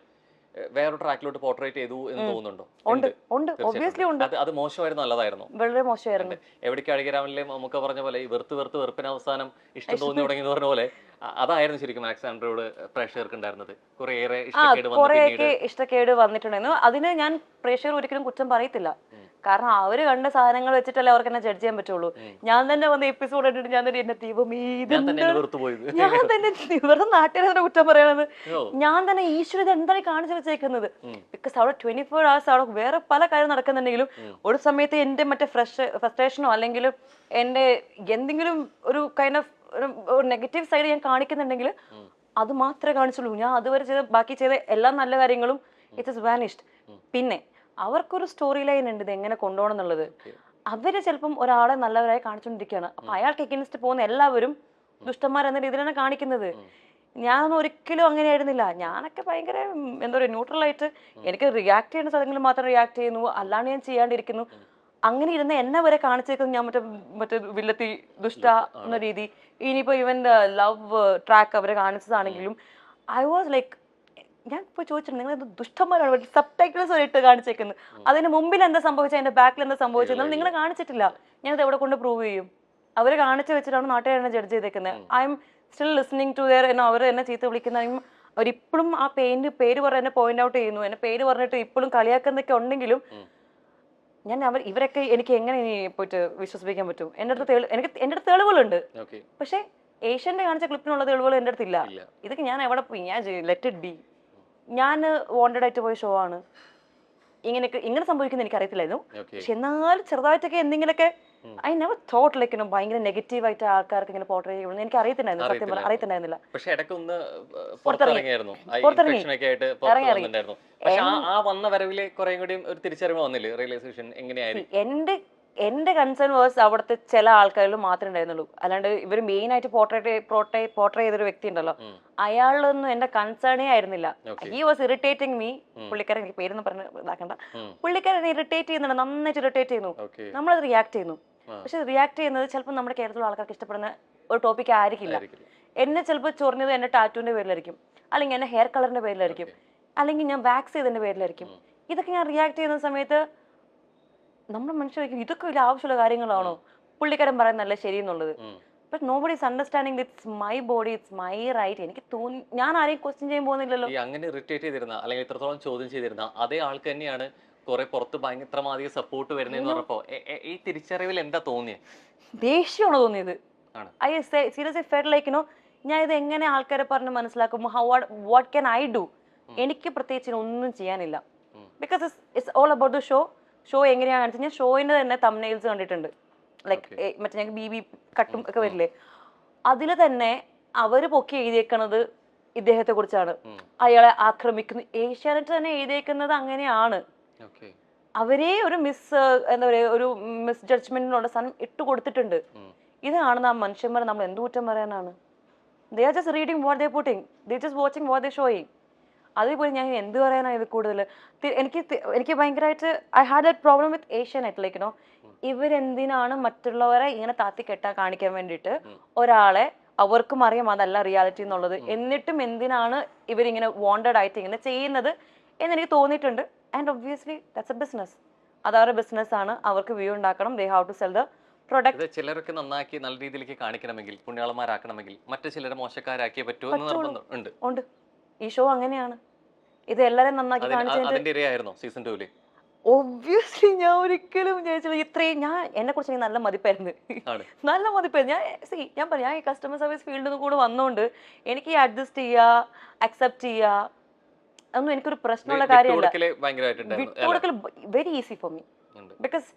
വേറൊരു ട്രാക്കിലോട്ട് പോർട്രേറ്റ് ചെയ്തു എന്ന് തോന്നുന്നുണ്ടോ? അത് മോശമായിരുന്നു, നല്ലതായിരുന്നു? വളരെ മോശമായിരുന്നു. എവിടേക്ക് അഴകിരാമനിലെ നമുക്ക് പറഞ്ഞ പോലെ വെറുപ്പിന് അവസാനം ഇഷ്ടം തോന്നി തുടങ്ങി എന്ന് പറഞ്ഞ പോലെ അതായിരുന്നു ശരിക്കും അലക്സാണ്ടറോട് പ്രേക്ഷകർക്ക് ഉണ്ടായിരുന്നത്. കുറെയൊക്കെ ഇഷ്ടക്കേട് വന്നിട്ടുണ്ടായിരുന്നു. അതിന് ഞാൻ പ്രേക്ഷകർ ഒരിക്കലും കുറ്റം പറയത്തില്ല. കാരണം അവര് കണ്ട സാധനങ്ങൾ വെച്ചിട്ടല്ലേ അവർക്ക് എന്നെ ജഡ്ജ് ചെയ്യാൻ പറ്റുള്ളൂ. ഞാൻ തന്നെ വന്ന എപ്പിസോഡ് കണ്ടിട്ട് ഞാൻ തന്നെ എന്നെ ഞാൻ തന്നെ വെറുതെ നാട്ടുകാരെ കുറ്റം പറയണത്. ഞാൻ തന്നെ ഈശ്വര ഇത് എന്താണ് കാണിച്ചു വെച്ചേക്കുന്നത്. ബിക്കോസ് അവിടെ 24 hours അവിടെ വേറെ പല കാര്യം നടക്കുന്നുണ്ടെങ്കിലും ഒരു സമയത്ത് എന്റെ മറ്റേ ഫ്രസ്ട്രേഷനോ അല്ലെങ്കിൽ എന്റെ എന്തെങ്കിലും ഒരു കൈൻഡ് ഓഫ് ഒരു നെഗറ്റീവ് സൈഡ് ഞാൻ കാണിക്കുന്നുണ്ടെങ്കിൽ അത് മാത്രമേ കാണിച്ചുള്ളൂ. ഞാൻ അതുവരെ ബാക്കി ചെയ്ത എല്ലാ നല്ല കാര്യങ്ങളും ഇറ്റ് ഇസ് വാനിഷ്ഡ്. പിന്നെ അവർക്കൊരു സ്റ്റോറി ലൈൻ ഉണ്ട് ഇത് എങ്ങനെ കൊണ്ടുപോകണം എന്നുള്ളത്. അവര് ചിലപ്പം ഒരാളെ നല്ലവരായി കാണിച്ചുകൊണ്ടിരിക്കുകയാണ്. അപ്പൊ അയാൾക്ക് എഗൈൻസ്റ്റ് പോകുന്ന എല്ലാവരും ദുഷ്ടന്മാരെന്ന രീതിയിലാണ് കാണിക്കുന്നത്. ഞാനൊന്നും ഒരിക്കലും അങ്ങനെ ആയിരുന്നില്ല. ഞാനൊക്കെ ഭയങ്കര എന്താ പറയുക ന്യൂട്രലായിട്ട് എനിക്ക് റിയാക്ട് ചെയ്യുന്ന സ്ഥലങ്ങളിൽ മാത്രം റിയാക്ട് ചെയ്യുന്നു, അല്ലാണ്ട് ഞാൻ ചെയ്യാണ്ടിരിക്കുന്നു. അങ്ങനെ ഇരുന്ന് എന്നെ വരെ കാണിച്ചേക്കുന്നത് ഞാൻ മറ്റേ വില്ലത്തി ദുഷ്ട എന്ന രീതി. ഇനിയിപ്പോ ഇവൻ ലവ് ട്രാക്ക് അവരെ കാണിച്ചതാണെങ്കിലും ഐ വാസ് ലൈക്ക് ഞാൻ പോയി ചോദിച്ചിട്ടുണ്ട് നിങ്ങൾ ദുഷ്ടന്മാരാണ് സബ് ടൈറ്റിൽസ് വരെ ഇട്ട് കാണിച്ചേക്കുന്നത്. അതിന് മുമ്പിൽ എന്താ സംഭവിച്ചത്, അതിന്റെ ബാക്കിൽ എന്താ സംഭവിച്ചത് നിങ്ങൾ കാണിച്ചിട്ടില്ല. ഞാനത് എവിടെ കൊണ്ട് പ്രൂവ് ചെയ്യും? അവര് കാണിച്ചു വെച്ചിട്ടാണ് നാട്ടുകാരെ ജഡ്ജ് ചെയ്തേക്കുന്നത്. I am still listening to their അവർ എന്നെ ചീത്ത വിളിക്കുന്ന അവരിപ്പോഴും ആ പേര് പറഞ്ഞ് എന്നെ പോയിന്റ് ഔട്ട് ചെയ്യുന്നു. എന്നെ പേര് പറഞ്ഞിട്ട് ഇപ്പോഴും കളിയാക്കുന്നൊക്കെ ഉണ്ടെങ്കിലും ഞാൻ ഇവരൊക്കെ എനിക്ക് എങ്ങനെ ഇനി പോയിട്ട് വിശ്വസിപ്പിക്കാൻ പറ്റും? എൻ്റെ അടുത്ത് തെളിവുകളുണ്ട്. പക്ഷെ ഏഷ്യന്റെ കാണിച്ച ക്ലിപ്പിനുള്ള തെളിവുകൾ എൻ്റെ അടുത്തില്ല. ഇതൊക്കെ ഞാൻ എവിടെ പോയി? ഞാൻ ലെറ്റ് ഇറ്റ് ബി. ഞാൻ വോണ്ടഡ് ആയിട്ട് പോയ ഷോ ആണ്. ഇങ്ങനെ സംഭവിക്കുന്ന എനിക്ക് അറിയത്തില്ലായിരുന്നു. പക്ഷെ എന്നാലും ചെറുതായിട്ടൊക്കെ എന്തെങ്കിലുമൊക്കെ ഐ നെവർ തോട്ട് ലൈക്ക് ഭയങ്കര നെഗറ്റീവ് ആയിട്ട് ആൾക്കാർക്ക് ഇങ്ങനെ പോർട്രേ ചെയ്യണമെന്ന് എനിക്ക് അറിയത്തില്ലായിരുന്നു. സത്യം പറഞ്ഞാൽ അറിയത്തില്ലായിരുന്നില്ല. എൻ്റെ കൺസേൺ വേഴ്സ് അവിടുത്തെ ചില ആൾക്കാരിൽ മാത്രമേ ഉണ്ടായിരുന്നുള്ളൂ. അല്ലാണ്ട് ഇവർ മെയിൻ ആയിട്ട് പോർട്രേ ചെയ്തൊരു വ്യക്തി ഉണ്ടല്ലോ, അയാളിലൊന്നും എന്റെ കൺസേണേ ആയിരുന്നില്ല. He was irritating me. പുള്ളിക്കാരൻ, എനിക്ക് പേരൊന്നും പറഞ്ഞ് ഇതാക്കണ്ട, പുള്ളിക്കാരൻ ഇറിറ്റേറ്റ് ചെയ്യുന്നുണ്ട്, നന്നായിട്ട് ഇറിറ്റേറ്റ് ചെയ്യുന്നു. നമ്മളത് റിയാക്ട് ചെയ്യുന്നു. പക്ഷെ റിയാക്ട് ചെയ്യുന്നത് ചിലപ്പോൾ നമ്മുടെ കേരളത്തിലുള്ള ആൾക്കാർക്ക് ഇഷ്ടപ്പെടുന്ന ഒരു ടോപ്പിക് ആയിരിക്കില്ല. എന്നെ ചിലപ്പോൾ ചൊറിഞ്ഞത് എന്റെ ടാറ്റുവിന്റെ പേരിലായിരിക്കും, അല്ലെങ്കിൽ എന്റെ ഹെയർ കളറിന്റെ പേരിലായിരിക്കും, അല്ലെങ്കിൽ ഞാൻ വാക്സ് ചെയ്തതിന്റെ പേരിലായിരിക്കും. ഇതൊക്കെ ഞാൻ റിയാക്ട് ചെയ്യുന്ന സമയത്ത് നമ്മുടെ മനുഷ്യർക്ക് ഇതൊക്കെ വലിയ ആവശ്യമുള്ള കാര്യങ്ങളാണോ പുള്ളിക്കാരൻ പറയുന്നല്ലേ ശരി എന്നുള്ളത്? But nobody is understanding it's my body, it's my right. എനിക്ക് തോന്നി, ഞാൻ ആരെയും ക്വസ്റ്റ്യൻ ചെയ്യാൻ പോകുന്നില്ലല്ലോ. അങ്ങനെ ഇറിറ്റേറ്റ് ചെയ്തിരുന്ന അല്ലെങ്കിൽ ഇത്രത്തോളം ചോദ്യം ചെയ്തിരുന്ന അതേ ആൾക്ക് തന്നെയാണ് കുറെ പുറത്ത് ഭയങ്കരമാധികം സപ്പോർട്ട് വരുന്നതെന്ന് പറഞ്ഞപ്പോ ഈ തിരിച്ചറിവിൽ എന്താ തോന്നിയത്? ദേഷ്യമാണ് തോന്നിയത്. I seriously felt like you know, ഞാൻ ഇത് എങ്ങനെ ആൾക്കാരെ പറഞ്ഞ് മനസ്സിലാക്കും? What can I do? എനിക്ക് പ്രത്യേകിച്ച് ഒന്നും ചെയ്യാനില്ല. Because it's all about the show എങ്ങനെയാണ് കാണിച്ചത്. ഞാൻ ഷോയിന്റെ തന്നെ തംബ്നെയിൽസ് കണ്ടിട്ടുണ്ട്. ലൈക്ക് മറ്റേ ഞങ്ങൾക്ക് BB കട്ടും ഒക്കെ വരില്ലേ, അതിൽ തന്നെ അവര് പൊക്കി എഴുതിയേക്കുന്നത് ഇദ്ദേഹത്തെ കുറിച്ചാണ്, അയാളെ ആക്രമിക്കുന്നു. ഏഷ്യാനെറ്റ് തന്നെ എഴുതിയേക്കുന്നത് അങ്ങനെയാണ്. അവരെ ഒരു എന്താ പറയുക, ഒരു മിസ് ജഡ്ജ്മെന്റിനുള്ള സാധനം ഇട്ട് കൊടുത്തിട്ടുണ്ട്. ഇത് കാണുന്ന ആ മനുഷ്യന്മാരെ നമ്മൾ എന്ത് കുറ്റം പറയാനാണ്? They are just reading what they putting, they just watching what they showing. അതേപോലെ ഞാൻ എന്ത് പറയാനാണ് ഇത് കൂടുതൽ? എനിക്ക് ഭയങ്കരമായിട്ട് I had that problem with Asianet. Like no, ഇവരെന്തിനാണ് മറ്റുള്ളവരെ ഇങ്ങനെ താത്തിക്കെട്ടാ കാണിക്കാൻ വേണ്ടിയിട്ട് ഒരാളെ, അവർക്കും അറിയാം അതല്ല റിയാലിറ്റി എന്നുള്ളത്, എന്നിട്ടും എന്തിനാണ് ഇവരിങ്ങനെ വാണ്ടഡ് ആയിട്ട് ഇങ്ങനെ ചെയ്യുന്നത് എന്ന് എനിക്ക് തോന്നിയിട്ടുണ്ട്. And obviously that's a business. അതവരുടെ ബിസിനസ് ആണ്, അവർക്ക് വ്യൂ ഉണ്ടാക്കണം. They have to sell the product. ചിലരൊക്കെ നന്നാക്കി നല്ല രീതിയിലേക്ക് കാണിക്കണമെങ്കിൽ, പുണ്യാളന്മാരാക്കണമെങ്കിൽ മറ്റു ചിലരെ മോശക്കാരാക്കിയേ പറ്റുമോ എന്ന് നിർബന്ധം ഉണ്ട്. ഈ ഷോ അങ്ങനെയാണ്. ഇത് എല്ലാരും നന്നാക്കി കാണിച്ചു. സീസൺ 2 ഒബ്വിയസ്ലി ഞാൻ ഒരിക്കലും വിചാരിച്ചില്ല ഇത്രയും. ഞാൻ എന്നെ കുറിച്ച് എനിക്ക് നല്ല മതിപ്പായിരുന്നു, നല്ല മതിപ്പായിരുന്നു. ഞാൻ പറയാം, ഞാൻ ഈ കസ്റ്റമർ സർവീസ് ഫീൽഡിൽ കൂടെ വന്നോണ്ട് എനിക്ക് അഡ്ജസ്റ്റ് ചെയ്യാ, അക്സെപ്റ്റ് ചെയ്യാ ഒന്നും എനിക്കൊരു പ്രശ്നമുള്ള കാര്യമല്ല. വിട്ടുകൊടുക്കൽ very easy for me. Because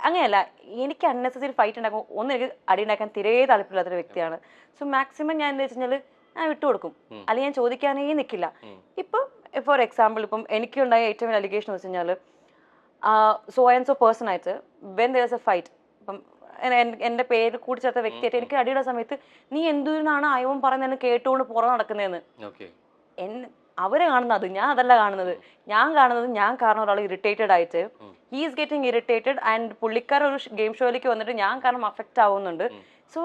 അങ്ങനെയല്ല, എനിക്ക് അൺനെസസറി ഫൈറ്റ് ഉണ്ടാക്കും, ഒന്നും എനിക്ക് അടി ഉണ്ടാക്കാൻ തീരെ താല്പര്യമില്ലാത്തൊരു വ്യക്തിയാണ്. സോ മാക്സിമം ഞാൻ എന്താ വെച്ച് കഴിഞ്ഞാൽ ഞാൻ വിട്ടുകൊടുക്കും, അല്ലെങ്കിൽ ഞാൻ ചോദിക്കാനേ നിൽക്കില്ല. ഇപ്പം ഫോർ എക്സാമ്പിൾ, ഇപ്പം എനിക്കുണ്ടായ ഏറ്റവും വലിയ അലിഗേഷൻ എന്ന് വെച്ച് കഴിഞ്ഞാൽ, സോ ആൻഡ് സോ പേഴ്സൺ ആയിട്ട് when there is a fight, ഇപ്പം എൻ്റെ പേര് കൂടി ചേർത്ത വ്യക്തിയായിട്ട് എനിക്ക് അടിയുടെ സമയത്ത് നീ എന്തിനാണ് അയവൻ പറയുന്നതെന്ന് കേട്ടുകൊണ്ട് പുറം നടക്കുന്നതെന്ന് അവര് കാണുന്നത്, ഞാൻ അതല്ല കാണുന്നത്. ഞാൻ കാണുന്നത്, ഞാൻ കാരണം ഒരാൾ ഇറിറ്റേറ്റഡ് ആയിട്ട്, he is getting irritated and പുള്ളിക്കാർ ഒരു ഗെയിം ഷോയിലേക്ക് വന്നിട്ട് ഞാൻ കാരണം അഫക്റ്റ് ആവുന്നുണ്ട്. സോ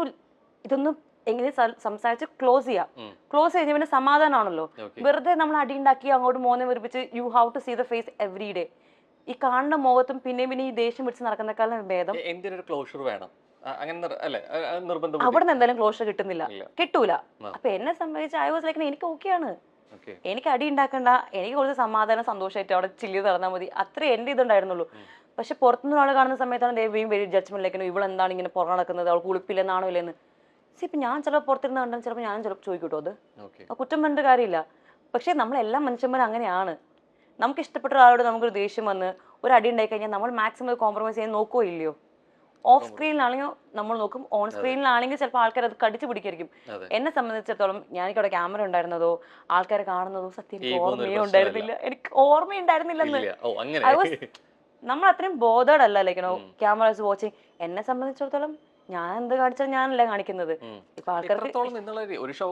ഇതൊന്നും എങ്ങനെ സംസാരിച്ച് ക്ലോസ് ചെയ്യാം. ക്ലോസ് കഴിഞ്ഞ പിന്നെ സമാധാനമാണല്ലോ. വെറുതെ നമ്മൾ അടി ഉണ്ടാക്കി അങ്ങോട്ട് മോനെ വെറുപ്പിച്ച് you have to see the face every day. ഈ കാണുന്ന മുഖത്തും പിന്നെ ഈ ദേഷ്യം പിടിച്ച് നടക്കുന്നേക്കാളും ഭേദം അവിടെ നിന്ന് എന്തായാലും ക്ലോഷർ കിട്ടൂല. അപ്പൊ എന്നെ സംബന്ധിച്ച് ഐ വാസ് ലൈക്ക് എനിക്ക് ഓക്കെയാണ്, എനിക്ക് അടി ഉണ്ടാക്കണ്ട, എനിക്ക് കുറച്ച് സമാധാനം സന്തോഷമായിട്ട് അവിടെ ചില്ലി നടന്നാൽ മതി, അത്രേ എന്റെ ഇതുണ്ടായിരുന്നുള്ളൂ. പക്ഷെ പുറത്തുനിന്ന് ആൾ കാണുന്ന സമയത്താണ് ദൈവം വെരി ജഡ്ജ്മെന്റിലേക്ക് ഇവളെന്താണ് ഇങ്ങനെ പുറം നടക്കുന്നത്, അവൾ കുളിപ്പില്ലെന്നാണോ ഇല്ലെന്ന്. ഇപ്പം ഞാൻ ചിലപ്പോൾ പുറത്തിരുന്ന് കണ്ടാൽ ചിലപ്പോൾ ഞാൻ ചിലപ്പോൾ ചോദിക്കൂട്ടോ, അത് കുറ്റം പറഞ്ഞിട്ട് കാര്യമില്ല. പക്ഷെ നമ്മളെല്ലാം മനുഷ്യന്മാരും അങ്ങനെയാണ്. നമുക്ക് ഇഷ്ടപ്പെട്ട ഒരാളോട് നമുക്കൊരു ദേഷ്യം വന്ന് ഒരു അടി ഉണ്ടായി കഴിഞ്ഞാൽ നമ്മൾ മാക്സിമം കോംപ്രമൈസ് ചെയ്യാൻ നോക്കുകയോ ഇല്ലയോ? ഓഫ് സ്ക്രീനിലാണെങ്കിൽ നമ്മൾ നോക്കും, ഓൺ സ്ക്രീനിലാണെങ്കിൽ ചിലപ്പോൾ ആൾക്കാർ അത് കടിച്ചു പിടിക്കായിരിക്കും. എന്നെ സംബന്ധിച്ചിടത്തോളം എനിക്കവിടെ ക്യാമറ ഉണ്ടായിരുന്നതോ ആൾക്കാരെ കാണുന്നതോ സത്യം ഓർമ്മയേ ഉണ്ടായിരുന്നില്ല. എനിക്ക് ഓർമ്മയുണ്ടായിരുന്നില്ലെന്ന്. നമ്മൾ അത്രയും ബോധേഡ് അല്ല, ലൈക്ക് ക്യാമറ ഇസ് വാച്ചിങ്. എന്നെ സംബന്ധിച്ചിടത്തോളം ഞാൻ എന്ത് കാണിച്ചാൽ ഞാനല്ല കാണിക്കുന്നത്. ഇപ്പൊ ആൾക്കാർക്ക് ഒരു ഷോ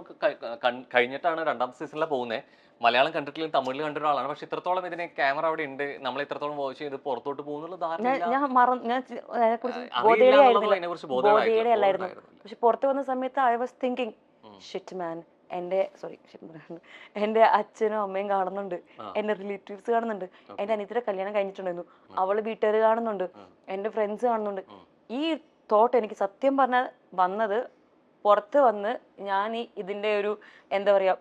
കഴിഞ്ഞിട്ടാണ് രണ്ടാമത്തെ സീസണിലെ പോകുന്നത്. മലയാളം കണ്ടിട്ടില്ല, തമിഴിൽ കണ്ട ഒരാളാണ്. പക്ഷെ ഇത്രത്തോളം ഇതിന് ക്യാമറ അവിടെ ഉണ്ട്, നമ്മൾ ഇത്രത്തോളം വാച്ച് ചെയ്ത് പുറത്തോട്ട് പോകുന്നുള്ള ബോധേടല്ലായിരുന്നു. പക്ഷെ പുറത്ത് വന്ന സമയത്ത് ഐ വാസ് തിങ്കിങ് ഷിറ്റ് മാൻ, എന്റെ അച്ഛനും അമ്മയും കാണുന്നുണ്ട്, എന്റെ റിലേറ്റീവ്സ് കാണുന്നുണ്ട്, എന്റെ അനിയത്തിയുടെ കല്യാണം കഴിഞ്ഞിട്ടുണ്ടായിരുന്നു, അവള് വീട്ടുകാർ കാണുന്നുണ്ട്, എന്റെ ഫ്രണ്ട്സ് കാണുന്നുണ്ട്. ഈ തോട്ട് എനിക്ക് സത്യം പറഞ്ഞാൽ വന്നത് പുറത്ത് വന്ന് ഞാൻ ഇതിന്റെ ഒരു എന്താ പറയാ,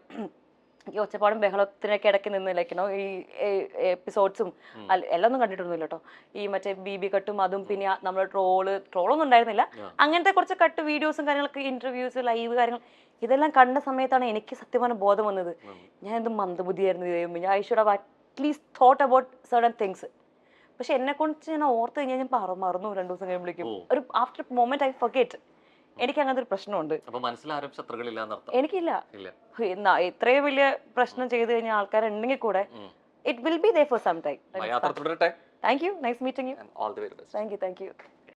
ഈ ഒച്ചപ്പാടും ബഹളത്തിനൊക്കെ ഇടയ്ക്ക് നിന്ന് ലൈക്കണോ ഈ എപ്പിസോഡ്സും എല്ലാം ഒന്നും കണ്ടിട്ടൊന്നുമില്ല കേട്ടോ. ഈ മറ്റേ BB കട്ടും അതും പിന്നെ നമ്മൾ ട്രോളൊന്നും ഉണ്ടായിരുന്നില്ല, അങ്ങനത്തെ കുറച്ച് കട്ട് വീഡിയോസും കാര്യങ്ങളൊക്കെ, ഇന്റർവ്യൂസ്, ലൈവ് കാര്യങ്ങൾ, ഇതെല്ലാം കണ്ട സമയത്താണ് എനിക്ക് സത്യமான ബോധം വന്നത്. ഞാൻ എന്ത് മന്ദബുദ്ധിയായിരുന്നു, ഞാൻ I should have at least thought about certain things. പക്ഷെ എന്നെ കൊണ്ട് ഞാൻ ഓർത്ത് കഴിഞ്ഞാൽ ഞാൻ മറന്നു 2 ദിവസം കഴിയുമ്പോഴേക്കും. ഒരു ആഫ്റ്റർ മൊമെന്റ് ഐ ഫർഗെറ്റ്. എനിക്ക് അങ്ങനത്തെ ഒരു പ്രശ്നമുണ്ട്. എനിക്കില്ല. ഇത്രയും വലിയ പ്രശ്നം ചെയ്തു കഴിഞ്ഞാൽ ആൾക്കാരുണ്ടെങ്കിൽ കൂടെ it will be there for some time. Thank you. Nice meeting you. And all the very best. Thank you.